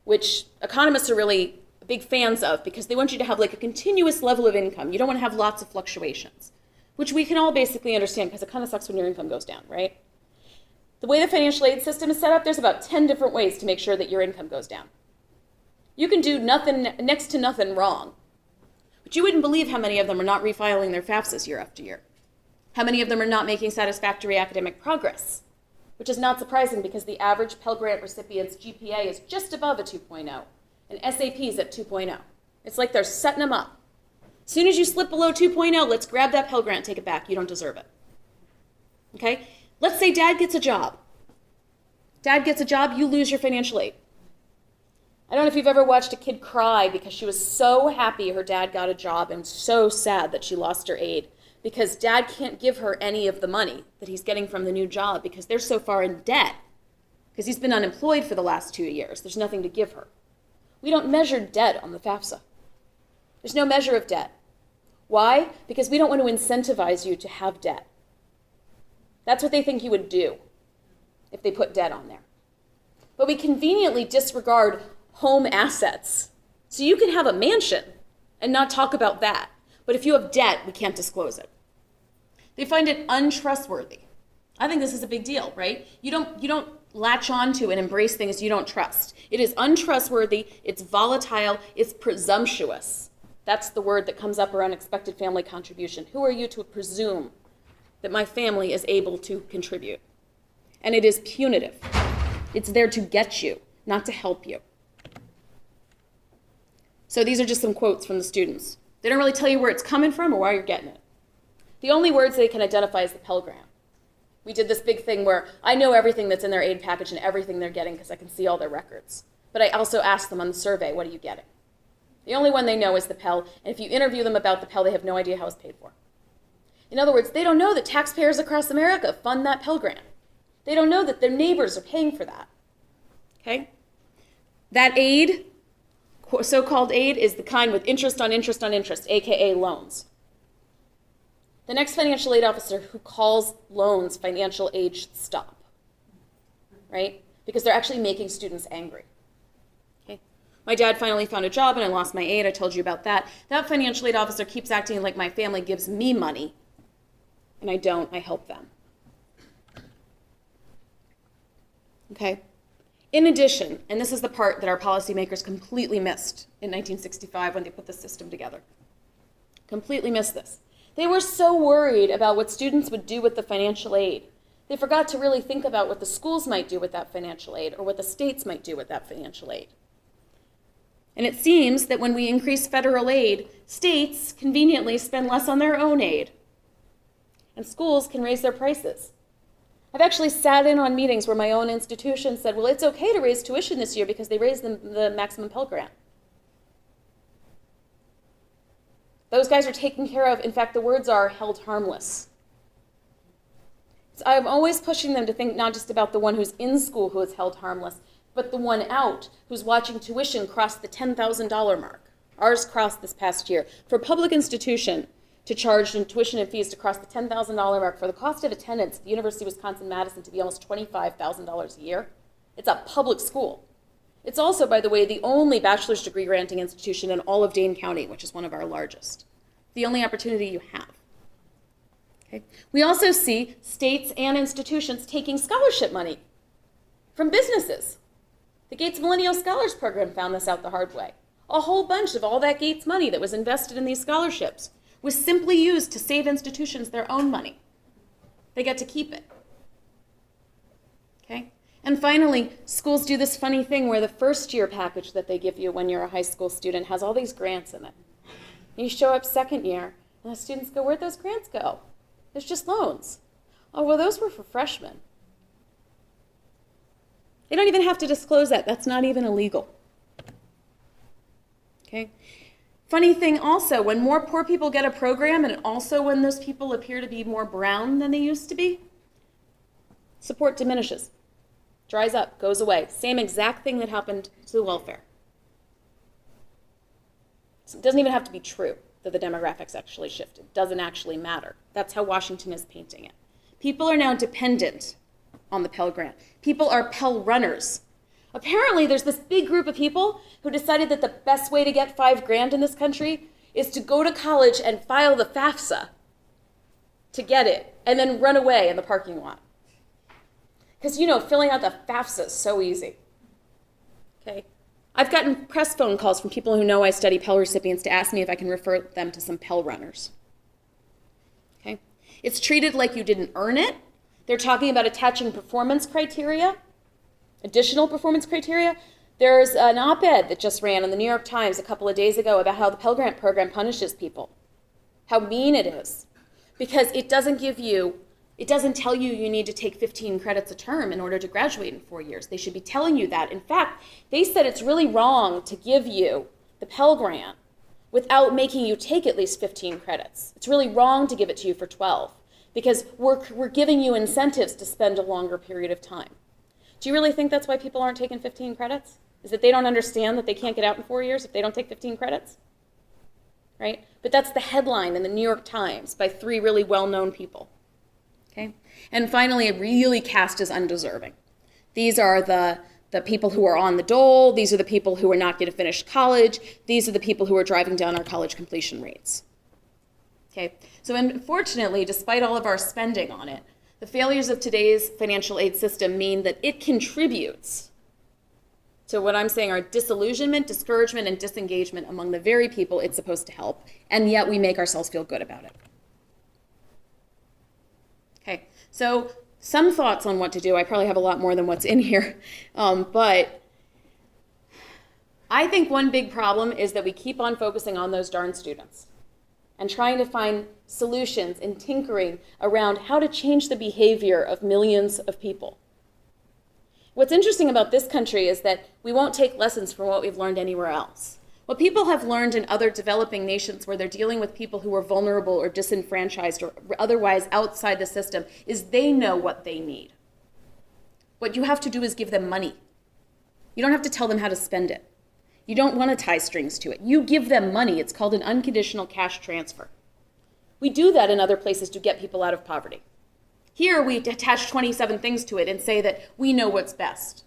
which economists are really big fans of because they want you to have like a continuous level of income. You don't want to have lots of fluctuations, which we can all basically understand because it kind of sucks when your income goes down, right? The way the financial aid system is set up, there's about 10 different ways to make sure that your income goes down. You can do nothing, next to nothing wrong, but you wouldn't believe how many of them are not refiling their FAFSAs year after year. How many of them are not making satisfactory academic progress, which is not surprising because the average Pell Grant recipient's GPA is just above a 2.0. And SAP's at 2.0. It's like they're setting them up. As soon as you slip below 2.0, let's grab that Pell Grant, take it back. You don't deserve it. Okay? Let's say dad gets a job. Dad gets a job, you lose your financial aid. I don't know if you've ever watched a kid cry because she was so happy her dad got a job and so sad that she lost her aid because dad can't give her any of the money that he's getting from the new job because they're so far in debt because he's been unemployed for the last 2 years. There's nothing to give her. We don't measure debt on the FAFSA. There's no measure of debt. Why? Because we don't want to incentivize you to have debt. That's what they think you would do if they put debt on there. But we conveniently disregard home assets. So you can have a mansion and not talk about that. But if you have debt, we can't disclose it. They find it untrustworthy. I think this is a big deal, right? You don't latch onto and embrace things you don't trust. It is untrustworthy, it's volatile, it's presumptuous. That's the word that comes up around expected family contribution. Who are you to presume that my family is able to contribute? And it is punitive. It's there to get you, not to help you. So these are just some quotes from the students. They don't really tell you where it's coming from or why you're getting it. The only words they can identify is the Pell Grant. We did this big thing where I know everything that's in their aid package and everything they're getting because I can see all their records. But I also asked them on the survey, what are you getting? The only one they know is the Pell, and if you interview them about the Pell, they have no idea how it's paid for. In other words, they don't know that taxpayers across America fund that Pell Grant. They don't know that their neighbors are paying for that. Okay? That aid, so-called aid, is the kind with interest on interest on interest, aka loans. The next financial aid officer who calls loans financial aid should stop, right? Because they're actually making students angry. Okay? My dad finally found a job and I lost my aid. I told you about that. That financial aid officer keeps acting like my family gives me money, and I don't. I help them. Okay? In addition, and this is the part that our policymakers completely missed in 1965 when they put the system together. Completely missed this. They were so worried about what students would do with the financial aid. They forgot to really think about what the schools might do with that financial aid or what the states might do with that financial aid. And it seems that when we increase federal aid, states conveniently spend less on their own aid. And schools can raise their prices. I've actually sat in on meetings where my own institution said, well, it's okay to raise tuition this year because they raised the maximum Pell Grant. Those guys are taken care of. In fact, the words are held harmless. So I'm always pushing them to think not just about the one who's in school who is held harmless, but the one out who's watching tuition cross the $10,000 mark. Ours crossed this past year. For a public institution to charge in tuition and fees to cross the $10,000 mark, for the cost of attendance at the University of Wisconsin Madison to be almost $25,000 a year, it's a public school. It's also, by the way, the only bachelor's degree granting institution in all of Dane County, which is one of our largest. The only opportunity you have. Okay. We also see states and institutions taking scholarship money from businesses. The Gates Millennial Scholars Program found this out the hard way. A whole bunch of all that Gates money that was invested in these scholarships was simply used to save institutions their own money. They get to keep it. Okay? And finally, schools do this funny thing where the first year package that they give you when you're a high school student has all these grants in it. And you show up second year, and the students go, where'd those grants go? There's just loans. Oh, well, those were for freshmen. They don't even have to disclose that. That's not even illegal. Okay? Funny thing also, when more poor people get a program, and also when those people appear to be more brown than they used to be, support diminishes, dries up, goes away. Same exact thing that happened to the welfare. So it doesn't even have to be true that the demographics actually shifted. It doesn't actually matter. That's how Washington is painting it. People are now dependent on the Pell Grant. People are Pell runners. Apparently, there's this big group of people who decided that the best way to get $5,000 in this country is to go to college and file the FAFSA to get it, and then run away in the parking lot. Because, filling out the FAFSA is so easy. Okay? I've gotten press phone calls from people who know I study Pell recipients to ask me if I can refer them to some Pell runners. Okay? It's treated like you didn't earn it. They're talking about attaching performance criteria. Additional performance criteria. There's an op-ed that just ran in the New York Times a couple of days ago about how the Pell Grant program punishes people, how mean it is, because it doesn't tell you you need to take 15 credits a term in order to graduate in 4 years. They should be telling you that. In fact, they said it's really wrong to give you the Pell Grant without making you take at least 15 credits. It's really wrong to give it to you for 12 because we're giving you incentives to spend a longer period of time. Do you really think that's why people aren't taking 15 credits? Is that they don't understand that they can't get out in 4 years if they don't take 15 credits? Right? But that's the headline in the New York Times by 3 really well-known people. Okay? And finally, really cast as undeserving. These are the people who are on the dole. These are the people who are not going to finish college. These are the people who are driving down our college completion rates. Okay? So unfortunately, despite all of our spending on it, the failures of today's financial aid system mean that it contributes to what I'm saying are disillusionment, discouragement, and disengagement among the very people it's supposed to help, and yet we make ourselves feel good about it. Okay, so some thoughts on what to do. I probably have a lot more than what's in here, but I think one big problem is that we keep on focusing on those darn students and trying to find solutions and tinkering around how to change the behavior of millions of people. What's interesting about this country is that we won't take lessons from what we've learned anywhere else. What people have learned in other developing nations where they're dealing with people who are vulnerable or disenfranchised or otherwise outside the system is they know what they need. What you have to do is give them money. You don't have to tell them how to spend it. You don't want to tie strings to it. You give them money. It's called an unconditional cash transfer. We do that in other places to get people out of poverty. Here, we attach 27 things to it and say that we know what's best.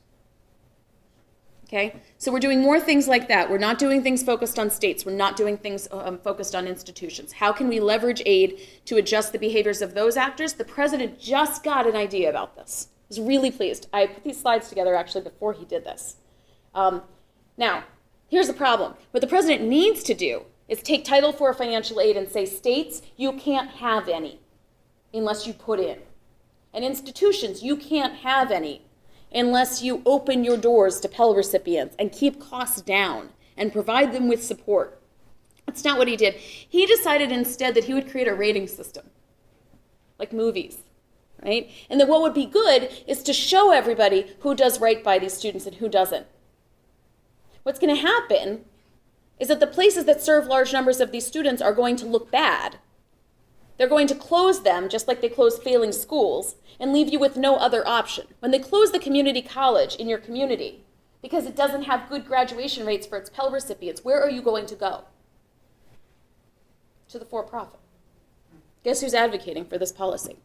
Okay? So we're doing more things like that. We're not doing things focused on states. We're not doing things focused on institutions. How can we leverage aid to adjust the behaviors of those actors? The president just got an idea about this. I was really pleased. I put these slides together actually before he did this. Now, here's the problem. What the president needs to do is take Title IV financial aid and say, states, you can't have any unless you put in. And institutions, you can't have any unless you open your doors to Pell recipients and keep costs down and provide them with support. That's not what he did. He decided instead that he would create a rating system, like movies, right? And that what would be good is to show everybody who does right by these students and who doesn't. What's going to happen is that the places that serve large numbers of these students are going to look bad. They're going to close them, just like they close failing schools, and leave you with no other option. When they close the community college in your community, because it doesn't have good graduation rates for its Pell recipients, where are you going to go? To the for-profit. Guess who's advocating for this policy?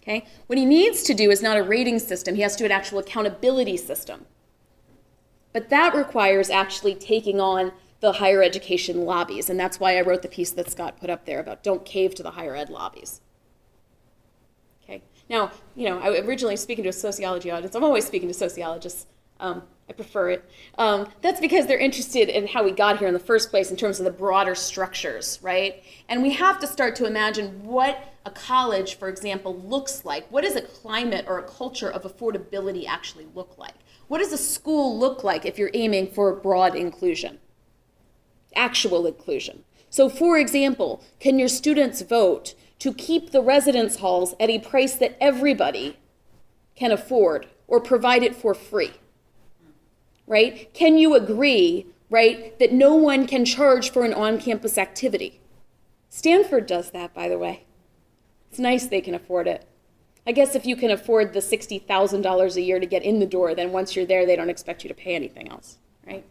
Okay? What he needs to do is not a rating system. He has to do an actual accountability system. But that requires actually taking on the higher education lobbies, and that's why I wrote the piece that Scott put up there about don't cave to the higher ed lobbies. Okay. Now, I originally speaking to a sociology audience. I'm always speaking to sociologists. I prefer it. That's because they're interested in how we got here in the first place in terms of the broader structures, right? And we have to start to imagine what a college, for example, looks like. What does a climate or a culture of affordability actually look like? What does a school look like if you're aiming for broad inclusion? Actual inclusion. So, for example, can your students vote to keep the residence halls at a price that everybody can afford or provide it for free? Right? Can you agree, right, that no one can charge for an on-campus activity? Stanford does that, by the way. It's nice they can afford it. I guess if you can afford the $60,000 a year to get in the door, then once you're there, they don't expect you to pay anything else, right?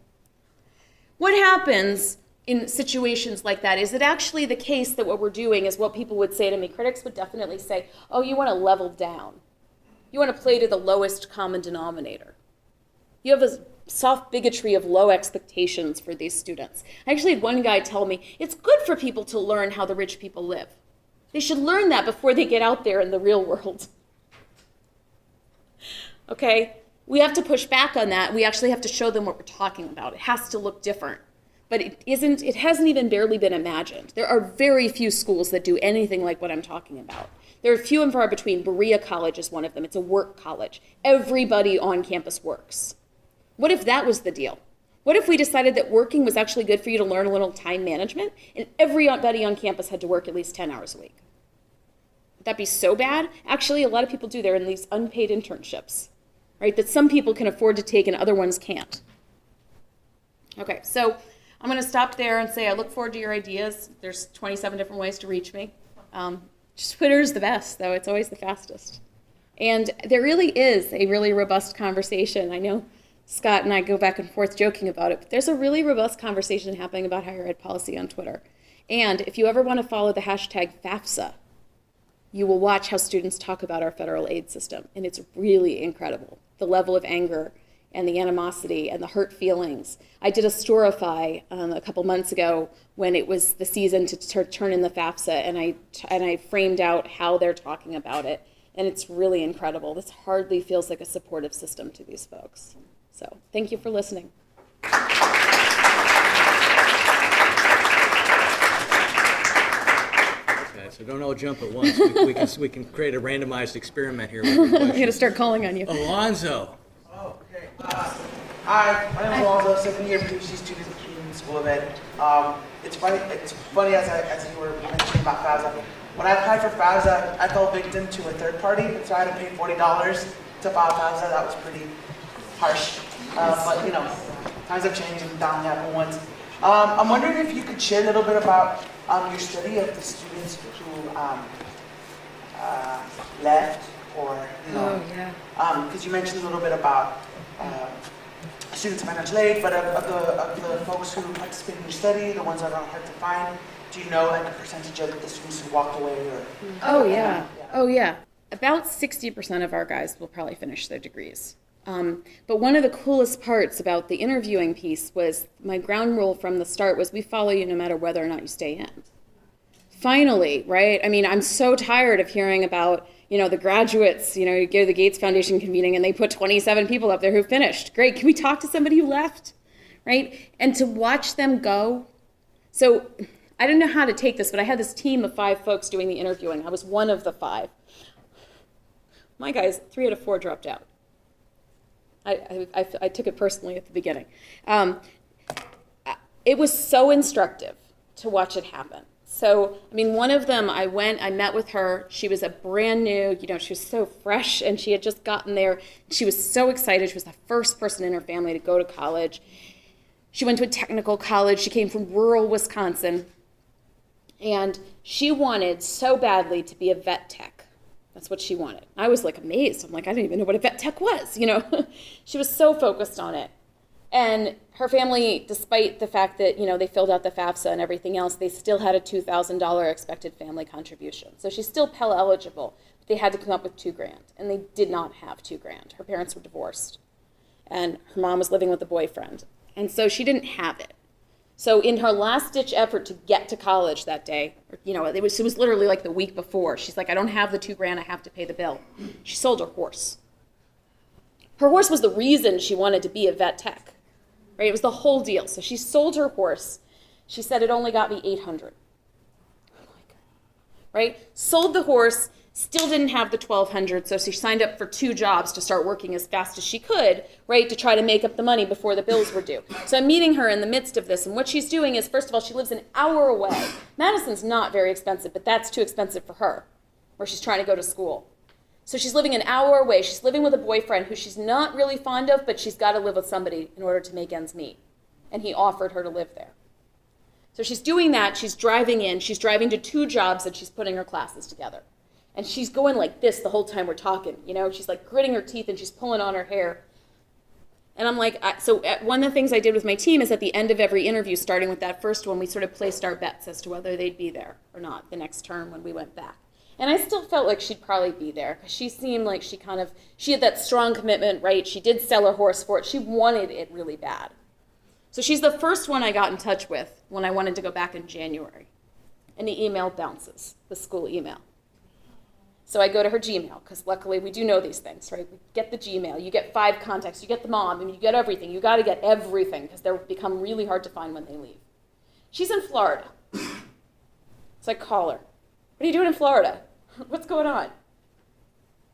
What happens in situations like that? Is it actually the case that what we're doing is what people would say to me? Critics would definitely say, oh, you want to level down. You want to play to the lowest common denominator. You have a soft bigotry of low expectations for these students. I actually had one guy tell me, it's good for people to learn how the rich people live. They should learn that before they get out there in the real world. Okay? We have to push back on that. We actually have to show them what we're talking about. It has to look different. But it hasn't even barely been imagined. There are very few schools that do anything like what I'm talking about. There are few and far between. Berea College is one of them. It's a work college. Everybody on campus works. What if that was the deal? What if we decided that working was actually good for you to learn a little time management and everybody on campus had to work at least 10 hours a week? Would that be so bad? Actually, a lot of people do. They're in these unpaid internships, right, that some people can afford to take and other ones can't. Okay, so I'm going to stop there and say I look forward to your ideas. There's 27 different ways to reach me. Just Twitter's the best, though. It's always the fastest. And there really is a really robust conversation. I know Scott and I go back and forth joking about it, but there's a really robust conversation happening about higher ed policy on Twitter. And if you ever want to follow the hashtag FAFSA, you will watch how students talk about our federal aid system. And it's really incredible, the level of anger and the animosity and the hurt feelings. I did a Storify a couple months ago when it was the season to turn in the FAFSA, and I framed out how they're talking about it. And it's really incredible. This hardly feels like a supportive system to these folks. So thank you for listening. Okay, so don't all jump at once. We can create a randomized experiment here. I'm going to start calling on you. Alonzo. Oh, okay. Hi, my name is Alonzo, second year PhD student in School of Ed. It's funny as you were mentioning about FAFSA. When I applied for FAFSA, I fell victim to a third party, so I had to pay $40 to file FAFSA. That was pretty harsh. But you know, times have changed and that only happened once. I'm wondering if you could share a little bit about your study of the students who left, or you know, because you mentioned a little bit about students' financial aid, but of the folks who participate in your study, the ones that are hard to find, Do you know like a percentage of the students who walked away or? Oh yeah. Oh yeah. About 60% of our guys will probably finish their degrees. But one of the coolest parts about the interviewing piece was my ground rule from the start was we follow you no matter whether or not you stay in. Finally, right? I mean, I'm so tired of hearing about, the graduates, you go to the Gates Foundation convening and they put 27 people up there who finished. Great, can we talk to somebody who left, right? And to watch them go. So I didn't know how to take this, but I had this team of 5 folks doing the interviewing. I was one of the 5. My guys, 3 out of 4 dropped out. I took it personally at the beginning. It was so instructive to watch it happen. So, I mean, one of them, I met with her. She was a brand new, she was so fresh, and she had just gotten there. She was so excited. She was the first person in her family to go to college. She went to a technical college. She came from rural Wisconsin. And she wanted so badly to be a vet tech. That's what she wanted. I was like amazed. I'm like, I didn't even know what a vet tech was, She was so focused on it. And her family, despite the fact that, they filled out the FAFSA and everything else, they still had a $2,000 expected family contribution. So she's still Pell eligible, but they had to come up with $2,000, and they did not have $2,000. Her parents were divorced, and her mom was living with a boyfriend. And so she didn't have it. So in her last-ditch effort to get to college that day, it was literally like the week before. She's like, I don't have the $2,000, I have to pay the bill. She sold her horse. Her horse was the reason she wanted to be a vet tech. Right? It was the whole deal. So she sold her horse. She said it only got me $800. Right? Sold the horse, still didn't have the $1,200, so she signed up for 2 jobs to start working as fast as she could, right, to try to make up the money before the bills were due. So I'm meeting her in the midst of this, and what she's doing is, first of all, she lives an hour away. Madison's not very expensive, but that's too expensive for her, where she's trying to go to school. So she's living an hour away. She's living with a boyfriend who she's not really fond of, but she's got to live with somebody in order to make ends meet. And he offered her to live there. So she's doing that. She's driving in. She's driving to 2 jobs that she's putting her classes together. And she's going like this the whole time we're talking. She's like gritting her teeth and she's pulling on her hair. And I'm like, one of the things I did with my team is at the end of every interview, starting with that first one, we sort of placed our bets as to whether they'd be there or not the next term when we went back. And I still felt like she'd probably be there because she seemed like she had that strong commitment, right? She did sell her horse for it. She wanted it really bad. So she's the first one I got in touch with when I wanted to go back in January. And the email bounces, the school email. So I go to her Gmail, because luckily we do know these things, right? We get the Gmail, you get 5 contacts, you get the mom, and you get everything. You got to get everything, because they become really hard to find when they leave. She's in Florida. So I call her. What are you doing in Florida? What's going on?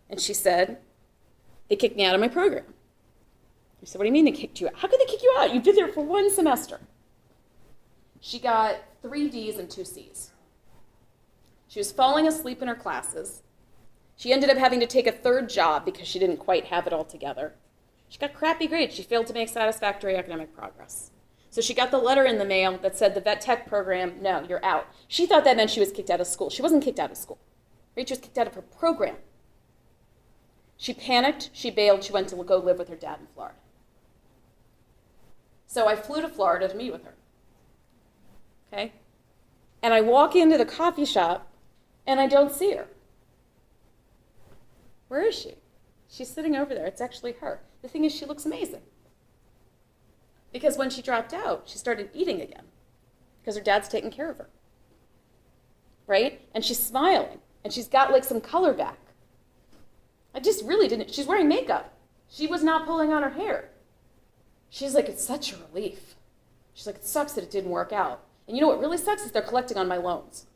And she said, they kicked me out of my program. I said, what do you mean they kicked you out? How could they kick you out? You've been there for 1 semester. She got 3 Ds and 2 Cs. She was falling asleep in her classes. She ended up having to take a 3rd job because she didn't quite have it all together. She got crappy grades. She failed to make satisfactory academic progress. So she got the letter in the mail that said the vet tech program, no, you're out. She thought that meant she was kicked out of school. She wasn't kicked out of school. Right? She was kicked out of her program. She panicked. She bailed. She went to go live with her dad in Florida. So I flew to Florida to meet with her. Okay? And I walk into the coffee shop, and I don't see her. Where is she? She's sitting over there. It's actually her. The thing is, she looks amazing. Because when she dropped out, she started eating again. Because her dad's taking care of her. Right? And she's smiling. And she's got like some color back. I just really didn't. She's wearing makeup. She was not pulling on her hair. She's like, it's such a relief. She's like, it sucks that it didn't work out. And you know what really sucks is they're collecting on my loans.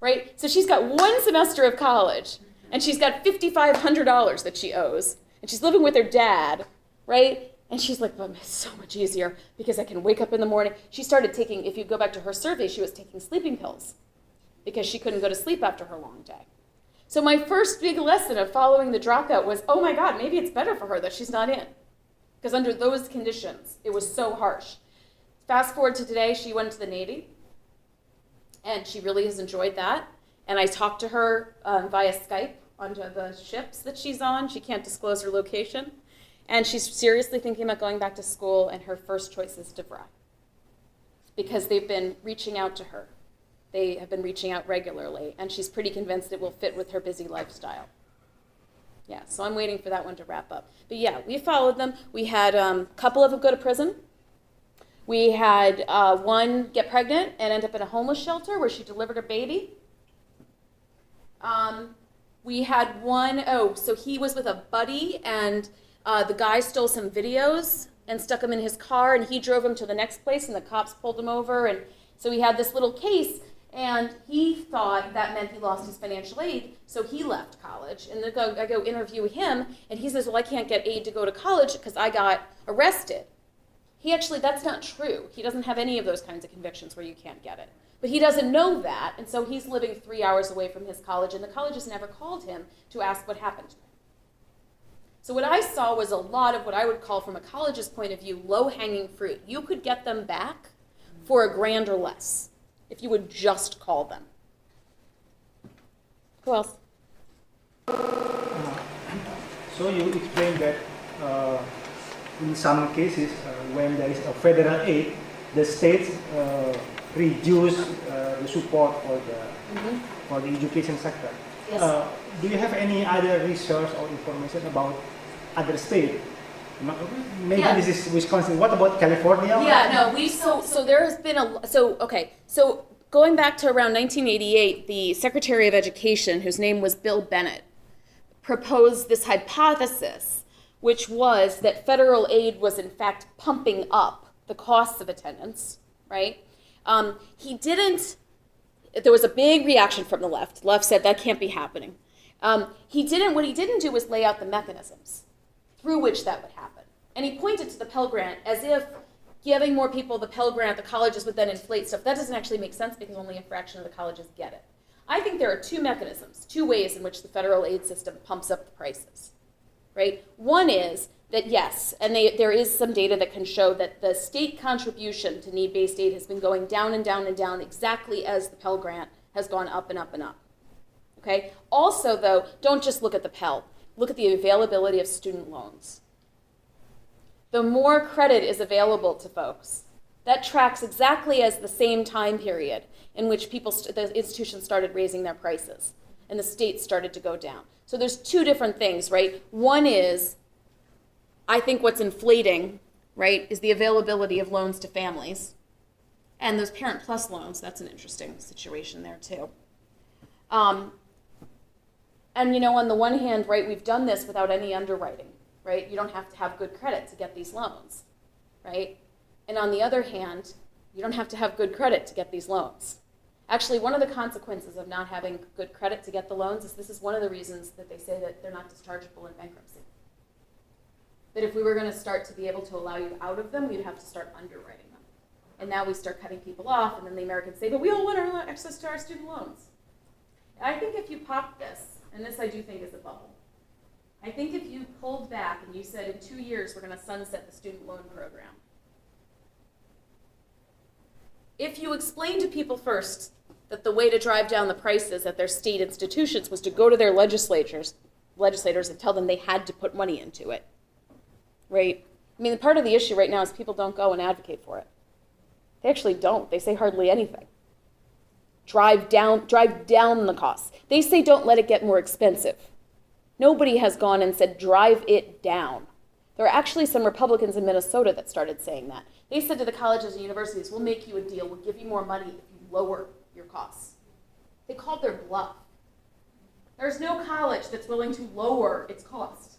Right? So she's got 1 semester of college. And she's got $5,500 that she owes. And she's living with her dad, right? And she's like, well, it's so much easier because I can wake up in the morning. She started taking, if you go back to her survey, she was taking sleeping pills because she couldn't go to sleep after her long day. So my first big lesson of following the dropout was, oh my God, maybe it's better for her that she's not in. Because under those conditions, it was so harsh. Fast forward to today, she went to the Navy. And she really has enjoyed that. And I talked to her via Skype onto the ships that she's on. She can't disclose her location. And she's seriously thinking about going back to school, and her first choice is DeVry. because they've been reaching out to her. They have been reaching out regularly, and she's pretty convinced it will fit with her busy lifestyle. Yeah, so I'm waiting for that one to wrap up. But yeah, we followed them. We had a couple of them go to prison. We had one get pregnant and end up in a homeless shelter where she delivered her baby. We had one, so he was with a buddy, and the guy stole some videos and stuck them in his car, and he drove him to the next place, and the cops pulled him over. And so he had this little case, and he thought that meant he lost his financial aid, so he left college. And I go interview him, and he says, well, I can't get aid to go to college because I got arrested. That's not true. He doesn't have any of those kinds of convictions where you can't get it. But he doesn't know that, and so he's living 3 hours away from his college, and the college has never called him to ask what happened to him. So what I saw was a lot of what I would call, from a college's point of view, low-hanging fruit. You could get them back for $1,000 or less if you would just call them. Who else? So you explained that in some cases, when there is a federal aid, the states reduce the support for the education sector. Yes. Do you have any other research or information about other states? Maybe Yeah. this is Wisconsin. What about California? Yeah, no, so there has been so going back to around 1988, the Secretary of Education, whose name was Bill Bennett, proposed this hypothesis, which was that federal aid was in fact pumping up the costs of attendance, right? There was a big reaction from the left. The left said that can't be happening. What he didn't do was lay out the mechanisms through which that would happen. And he pointed to the Pell Grant as if giving more people the Pell Grant, the colleges would then inflate stuff. That doesn't actually make sense because only a fraction of the colleges get it. I think there are two mechanisms, two ways in which the federal aid system pumps up the prices, right? One is that yes, and there is some data that can show that the state contribution to need-based aid has been going down and down and down exactly as the Pell Grant has gone up and up and up, okay? Also, though, don't just look at the Pell. Look at the availability of student loans. The more credit is available to folks, that tracks exactly as the same time period in which the institutions started raising their prices and the states started to go down. So there's two different things, right? One is, I think what's inflating, right, is the availability of loans to families. And those Parent Plus loans, that's an interesting situation there too. And on the one hand, right, we've done this without any underwriting, right? You don't have to have good credit to get these loans, right? And on the other hand, you don't have to have good credit to get these loans. Actually, one of the consequences of not having good credit to get the loans is this is one of the reasons that they say that they're not dischargeable in bankruptcy. That if we were going to start to be able to allow you out of them, we'd have to start underwriting them. And now we start cutting people off, and then the Americans say, but we all want our access to our student loans. I think if you pop this, and this I do think is a bubble, I think if you pulled back and you said in 2 years we're going to sunset the student loan program, if you explain to people first that the way to drive down the prices at their state institutions was to go to their legislators and tell them they had to put money into it, right? I mean, part of the issue right now is people don't go and advocate for it. They actually don't. They say hardly anything. Drive down the costs. They say don't let it get more expensive. Nobody has gone and said drive it down. There are actually some Republicans in Minnesota that started saying that. They said to the colleges and universities, we'll make you a deal, we'll give you more money if you lower your costs. They called their bluff. There's no college that's willing to lower its cost.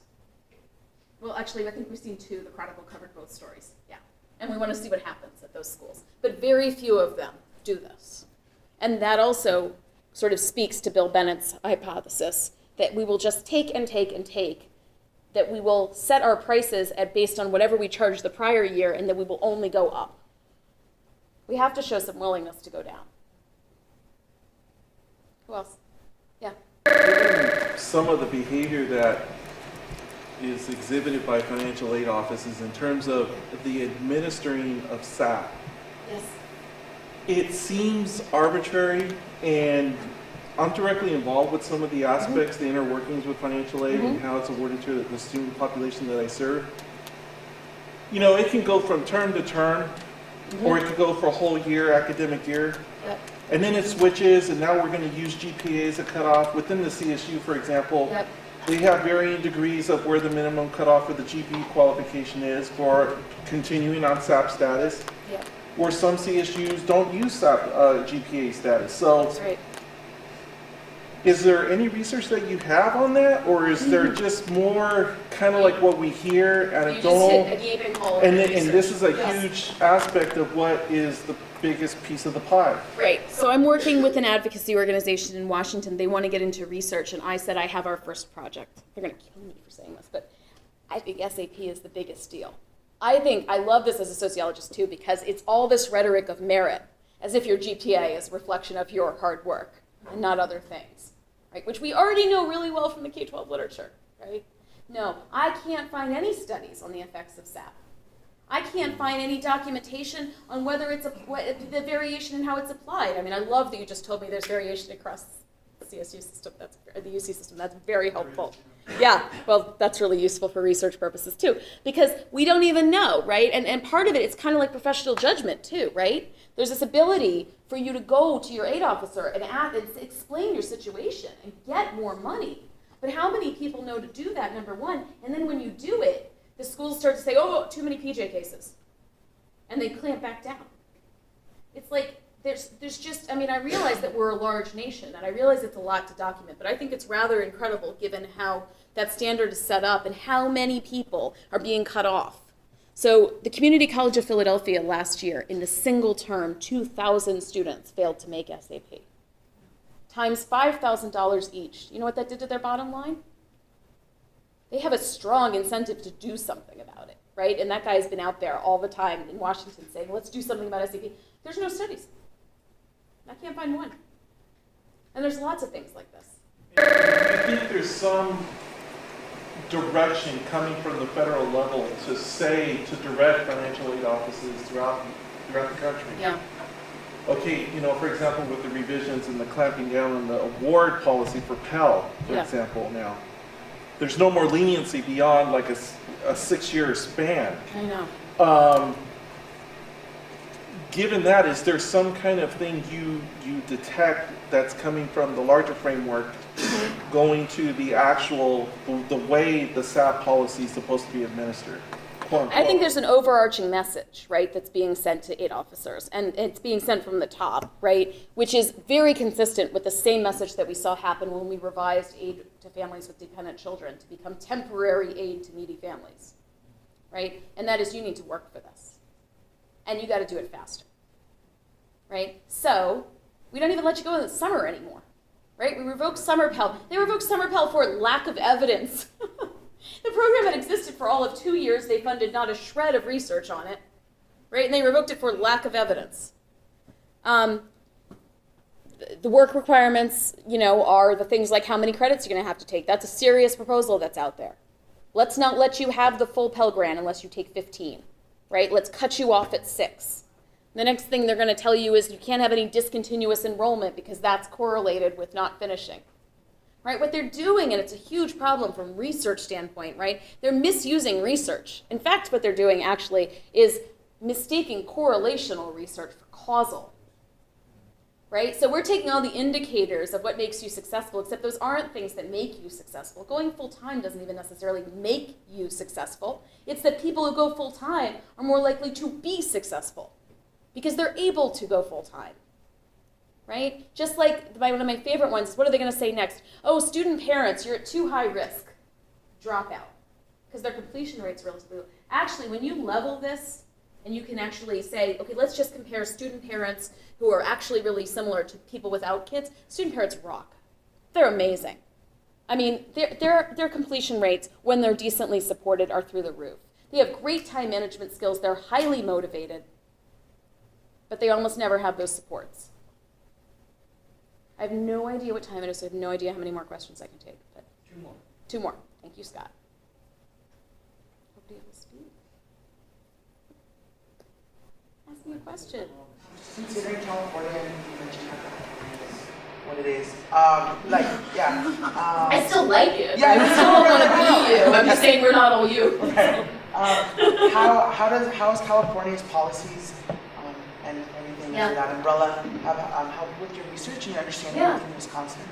Well, actually, I think we've seen two. The Chronicle covered both stories. Yeah. And we want to see what happens at those schools. But very few of them do this. And that also sort of speaks to Bill Bennett's hypothesis that we will just take and take and take, that we will set our prices based on whatever we charged the prior year, and that we will only go up. We have to show some willingness to go down. Who else? Yeah. Some of the behavior that is exhibited by financial aid offices in terms of the administering of SAP. Yes. It seems arbitrary, and I'm directly involved with some of the aspects, the inner workings with financial aid and how it's awarded to the student population that I serve. It can go from term to term or it could go for a whole year, academic year. Yep. And then it switches, and now we're going to use GPA as a cutoff. Within the CSU, for example, Yep. they have varying degrees of where the minimum cutoff for the GPA qualification is for continuing on SAP status, Yep. where some CSUs don't use SAP GPA status. So That's right. is there any research that you have on that, or is there just more kind of like what we hear, anecdotal? And this is a huge aspect of what is the biggest piece of the pie. Right. So I'm working with an advocacy organization in Washington. They want to get into research, and I said I have our first project. They're going to kill me for saying this, but I think SAP is the biggest deal. I love this as a sociologist too, because it's all this rhetoric of merit, as if your GPA is a reflection of your hard work and not other things, right? Which we already know really well from the K-12 literature, right? No, I can't find any studies on the effects of SAP. I can't find any documentation on whether it's the variation in how it's applied. I mean, I love that you just told me there's variation across the CSU system, the UC system. That's very helpful. Yeah, well, that's really useful for research purposes too, because we don't even know, right? And part of it's kind of like professional judgment too, right? There's this ability for you to go to your aid officer and explain your situation and get more money. But how many people know to do that, number one? And then when you do it, the schools start to say, oh, too many PJ cases. And they clamp back down. It's like, there's just, I mean, I realize that we're a large nation, and I realize it's a lot to document, but I think it's rather incredible given how that standard is set up and how many people are being cut off. So the Community College of Philadelphia last year, in the single term, 2,000 students failed to make SAP. Times $5,000 each. You know what that did to their bottom line? They have a strong incentive to do something about it, right? And that guy's been out there all the time in Washington saying, let's do something about SAP. There's no studies. I can't find one. And there's lots of things like this. I think there's some direction coming from the federal level to direct financial aid offices throughout the country. Yeah. Okay, for example, with the revisions and the clamping down on the award policy for Pell, for example, now. There's no more leniency beyond like a 6-year span. I know. Given that, is there some kind of thing you detect that's coming from the larger framework going to the actual, the way the SAP policy is supposed to be administered? I think there's an overarching message, right, that's being sent to aid officers, and it's being sent from the top, right, which is very consistent with the same message that we saw happen when we revised aid to families with dependent children to become temporary aid to needy families, right? And that is, you need to work for this, and you got to do it faster, right? So we don't even let you go in the summer anymore, right? We revoked summer Pell. They revoked summer Pell for lack of evidence. The program had existed for all of 2 years. They funded not a shred of research on it, right? And they revoked it for lack of evidence. The work requirements, are the things like how many credits you're going to have to take. That's a serious proposal that's out there. Let's not let you have the full Pell Grant unless you take 15, right? Let's cut you off at 6. The next thing they're going to tell you is you can't have any discontinuous enrollment because that's correlated with not finishing. Right, what they're doing, and it's a huge problem from research standpoint, right? They're misusing research. In fact, what they're doing actually is mistaking correlational research for causal, right? So we're taking all the indicators of what makes you successful, except those aren't things that make you successful. Going full-time doesn't even necessarily make you successful. It's that people who go full-time are more likely to be successful because they're able to go full-time. Right? Just like one of my favorite ones is, what are they going to say next? Oh, student parents, you're at too high risk. Dropout. Because their completion rate's relatively low. Actually, when you level this, and you can actually say, okay, let's just compare student parents who are actually really similar to people without kids. Student parents rock. They're amazing. I mean, their completion rates, when they're decently supported, are through the roof. They have great time management skills. They're highly motivated. But they almost never have those supports. I have no idea what time it is, so I have no idea how many more questions I can take. But 2 more. 2 more. Thank you, Scott. Nobody else speak. Ask me a question. Considering California, you mentioned how California is what it is. I still like it. Yeah, I still don't want to be you. I'm just saying we're not all you. Okay. How is California's policies and everything Yeah. under that umbrella have helped with your research and your understanding Yeah. within Wisconsin?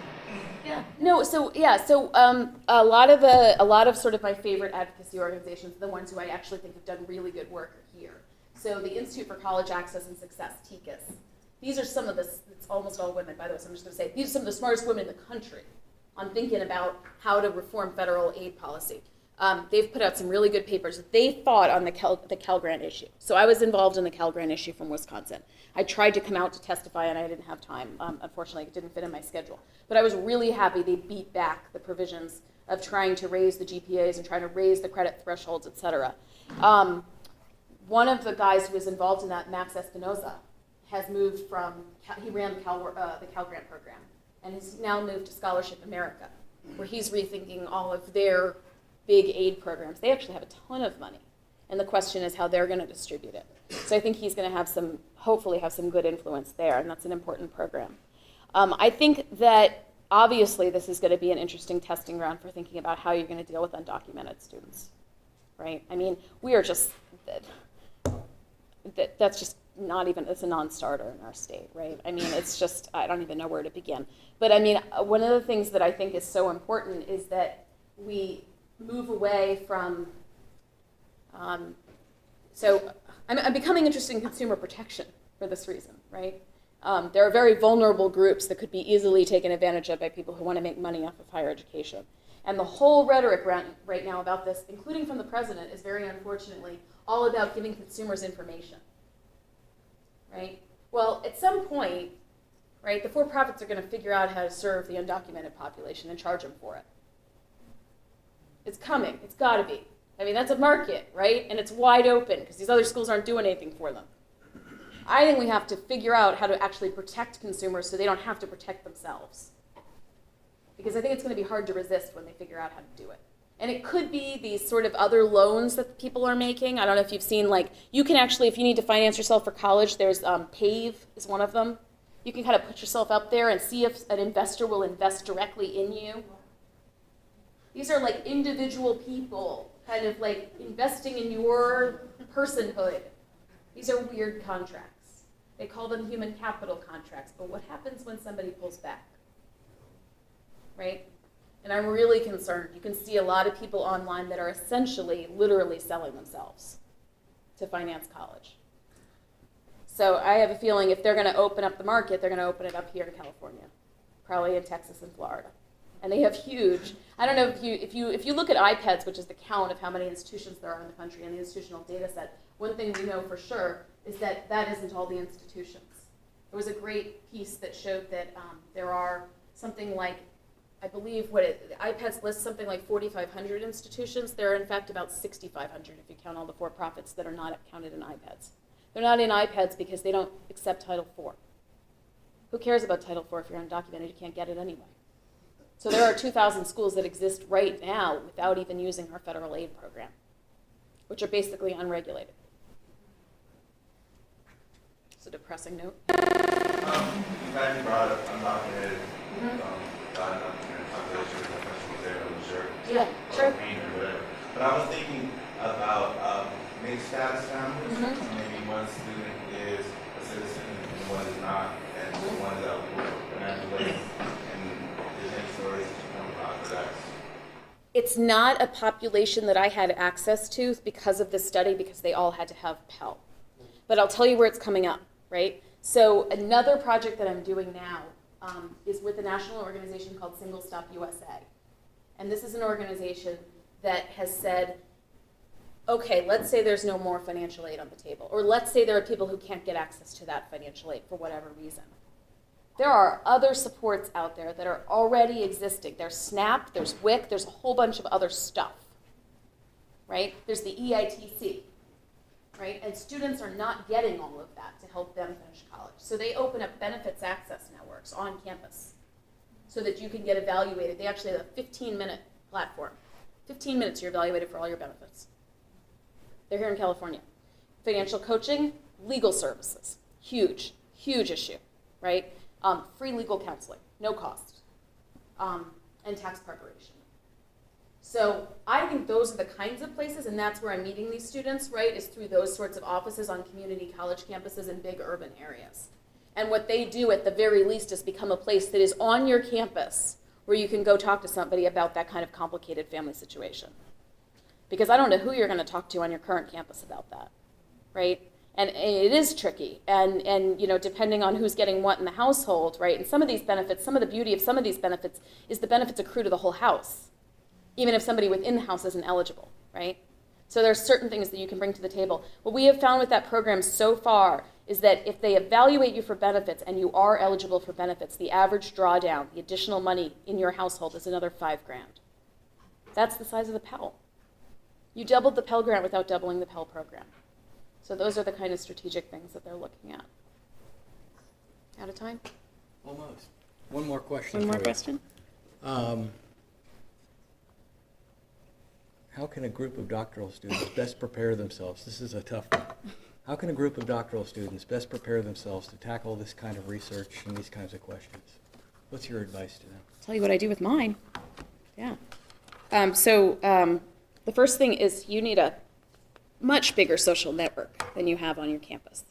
Yeah. No. So a lot of sort of my favorite advocacy organizations, the ones who I actually think have done really good work, are here. So the Institute for College Access and Success, TICAS. These are some of the. It's almost all women, by the way. So I'm just going to say these are some of the smartest women in the country on thinking about how to reform federal aid policy. They've put out some really good papers. They fought on the Cal Grant issue. So I was involved in the Cal Grant issue from Wisconsin. I tried to come out to testify, and I didn't have time. Unfortunately, it didn't fit in my schedule. But I was really happy they beat back the provisions of trying to raise the GPAs and trying to raise the credit thresholds, et cetera. One of the guys who was involved in that, Max Espinoza, has moved from, he ran the Cal Grant program, and has now moved to Scholarship America, where he's rethinking all of their big aid programs. They actually have a ton of money, and the question is how they're going to distribute it. So I think he's going to have hopefully have some good influence there, and that's an important program. I think that obviously this is going to be an interesting testing ground for thinking about how you're going to deal with undocumented students, right? I mean, we are just, that's just not even, it's a non-starter in our state, right? I mean, it's just, I don't even know where to begin. But I mean, one of the things that I think is so important is that we move away from, so I'm becoming interested in consumer protection for this reason, right? There are very vulnerable groups that could be easily taken advantage of by people who want to make money off of higher education. And the whole rhetoric right now about this, including from the president, is very unfortunately all about giving consumers information, right? Well, at some point, right, the for-profits are going to figure out how to serve the undocumented population and charge them for it. It's coming. It's got to be. I mean, that's a market, right? And it's wide open because these other schools aren't doing anything for them. I think we have to figure out how to actually protect consumers so they don't have to protect themselves. Because I think it's going to be hard to resist when they figure out how to do it. And it could be these sort of other loans that people are making. I don't know if you've seen, like, you can actually, if you need to finance yourself for college, there's PAVE is one of them. You can kind of put yourself up there and see if an investor will invest directly in you. These are like individual people kind of like investing in your personhood. These are weird contracts. They call them human capital contracts, but what happens when somebody pulls back? Right? And I'm really concerned. You can see a lot of people online that are essentially, literally selling themselves to finance college. So I have a feeling if they're going to open up the market, they're going to open it up here in California, probably in Texas and Florida. And they have huge, I don't know if you look at iPads, which is the count of how many institutions there are in the country and the institutional data set, one thing we know for sure is that that isn't all the institutions. There was a great piece that showed that there are something like, I believe iPads lists something like 4,500 institutions. There are in fact about 6,500 if you count all the for-profits that are not counted in iPads. They're not in iPads because they don't accept Title IV. Who cares about Title IV if you're undocumented? You can't get it anyway. So there are 2,000 schools that exist right now without even using our federal aid program, which are basically unregulated. It's a depressing note. You guys brought up undocumented, undocumented population, especially there in Missouri. Yeah, sure. Maine or whatever. But I was thinking about mixed status families. Maybe one student is a citizen and one is not, and one is out for financial aid. It's not a population that I had access to because of this study, because they all had to have Pell. But I'll tell you where it's coming up, right? So another project that I'm doing now is with a national organization called Single Stop USA. And this is an organization that has said, okay, let's say there's no more financial aid on the table, or let's say there are people who can't get access to that financial aid for whatever reason. There are other supports out there that are already existing. There's SNAP, there's WIC, there's a whole bunch of other stuff, right? There's the EITC, right? And students are not getting all of that to help them finish college. So they open up benefits access networks on campus so that you can get evaluated. They actually have a 15-minute platform. 15 minutes you're evaluated for all your benefits. They're here in California. Financial coaching, legal services, huge, huge issue, right? Free legal counseling, no cost, and tax preparation. So I think those are the kinds of places, and that's where I'm meeting these students, right, is through those sorts of offices on community college campuses in big urban areas. And what they do at the very least is become a place that is on your campus where you can go talk to somebody about that kind of complicated family situation. Because I don't know who you're going to talk to on your current campus about that, right? And it is tricky, and you know, depending on who's getting what in the household, right? And some of these benefits, some of the beauty of some of these benefits is the benefits accrue to the whole house, even if somebody within the house isn't eligible, right? So there are certain things that you can bring to the table. What we have found with that program so far is that if they evaluate you for benefits and you are eligible for benefits, the average drawdown, the additional money in your household is another $5,000. That's the size of the Pell. You doubled the Pell Grant without doubling the Pell program. So those are the kind of strategic things that they're looking at. Out of time? Almost. One more question. One more for you. question? How can a group of doctoral students best prepare themselves? This is a tough one. How can a group of doctoral students best prepare themselves to tackle this kind of research and these kinds of questions? What's your advice to them? I'll tell you what I do with mine. Yeah. The first thing is you need a much bigger social network than you have on your campus.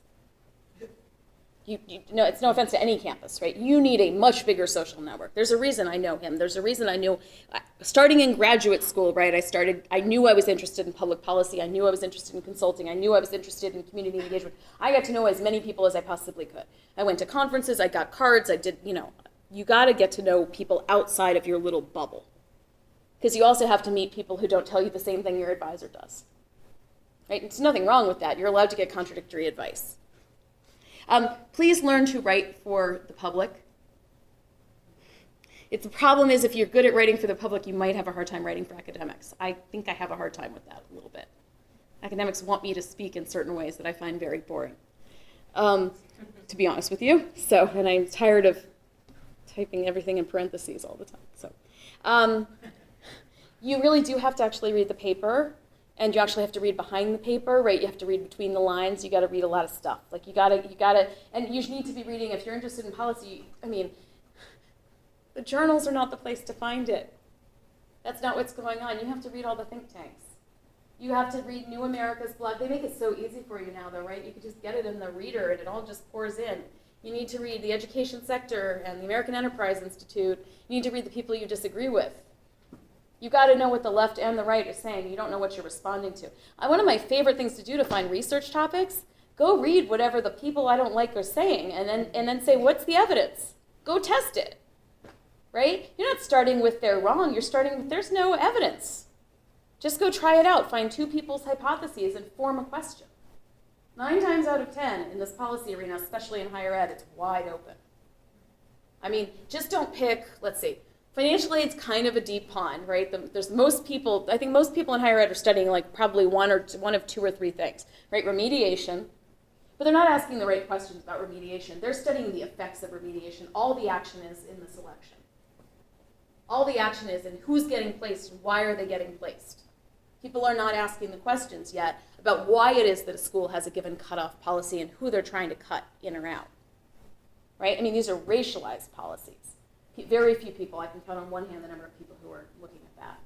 No, it's no offense to any campus, right? You need a much bigger social network. There's a reason I know him. There's a reason I knew, starting in graduate school, right? I knew I was interested in public policy. I knew I was interested in consulting. I knew I was interested in community engagement. I got to know as many people as I possibly could. I went to conferences, I got cards, I did, you got to get to know people outside of your little bubble. Because you also have to meet people who don't tell you the same thing your advisor does. Right? There's nothing wrong with that. You're allowed to get contradictory advice. Please learn to write for the public. The problem is if you're good at writing for the public, you might have a hard time writing for academics. I think I have a hard time with that a little bit. Academics want me to speak in certain ways that I find very boring, to be honest with you. And I'm tired of typing everything in parentheses all the time. So you really do have to actually read the paper. And you actually have to read behind the paper, right? You have to read between the lines. You got to read a lot of stuff. Like you gotta, and you need to be reading, if you're interested in policy, the journals are not the place to find it. That's not what's going on. You have to read all the think tanks. You have to read New America's blog. They make it so easy for you now though, right? You can just get it in the reader and it all just pours in. You need to read the education sector and the American Enterprise Institute. You need to read the people you disagree with. You got to know what the left and the right are saying. You don't know what you're responding to. One of my favorite things to do to find research topics, go read whatever the people I don't like are saying and then say, what's the evidence? Go test it, right? You're not starting with they're wrong. You're starting with there's no evidence. Just go try it out. Find two people's hypotheses and form a question. 9 times out of 10 in this policy arena, especially in higher ed, it's wide open. Just don't pick, let's see, financial aid's kind of a deep pond, right? There's most people, I think most people in higher ed are studying like probably one of 2 or 3 things, right? Remediation, but they're not asking the right questions about remediation. They're studying the effects of remediation. All the action is in the selection. All the action is in who's getting placed and why are they getting placed. People are not asking the questions yet about why it is that a school has a given cutoff policy and who they're trying to cut in or out, right? These are racialized policies. Very few people, I can count on one hand the number of people who are looking at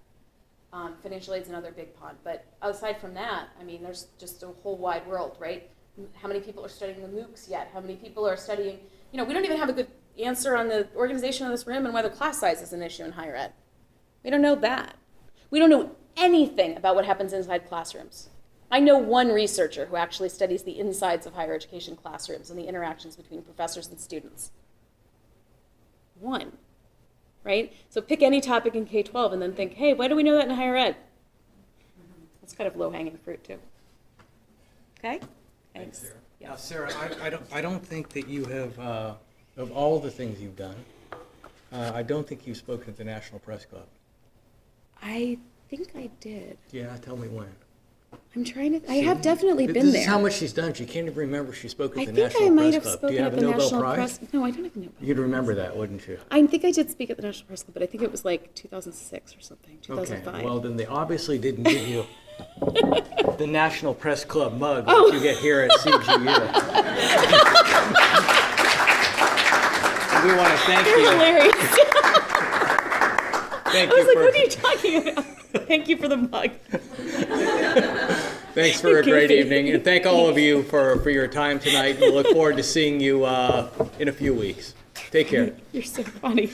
that. Financial aid's another big pond. But aside from that, there's just a whole wide world, right? How many people are studying the MOOCs yet? How many people are studying, we don't even have a good answer on the organization of this room and whether class size is an issue in higher ed. We don't know that. We don't know anything about what happens inside classrooms. I know one researcher who actually studies the insides of higher education classrooms and the interactions between professors and students. One, right? So pick any topic in K-12 and then think, hey, why do we know that in higher ed? That's kind of low-hanging fruit too. Okay? Thanks, Sarah. Yeah. Now, Sarah, I don't think that you have, of all the things you've done, I don't think you've spoken at the National Press Club. I think I did. Yeah, tell me when. I'm trying to, I have definitely been This there. is how much she's done. She can't even remember she spoke at the I think I National might Press have Club. Do spoken you at have a the Nobel National Prize? Press. No, I don't have a Nobel Prize. You'd remember that, wouldn't you? I think I did speak at the National Press Club, but I think it was like 2006 or something, 2005. Okay, well then they obviously didn't give you the National Press Club mug that you get here at CGU. We want to thank You're you. hilarious. Thank I was you like, for, what are you talking about? Thank you for the mug. Thanks for a great Goofy. evening, and thank all of you for your time tonight. We look forward to seeing you in a few weeks. Take care. You're so funny.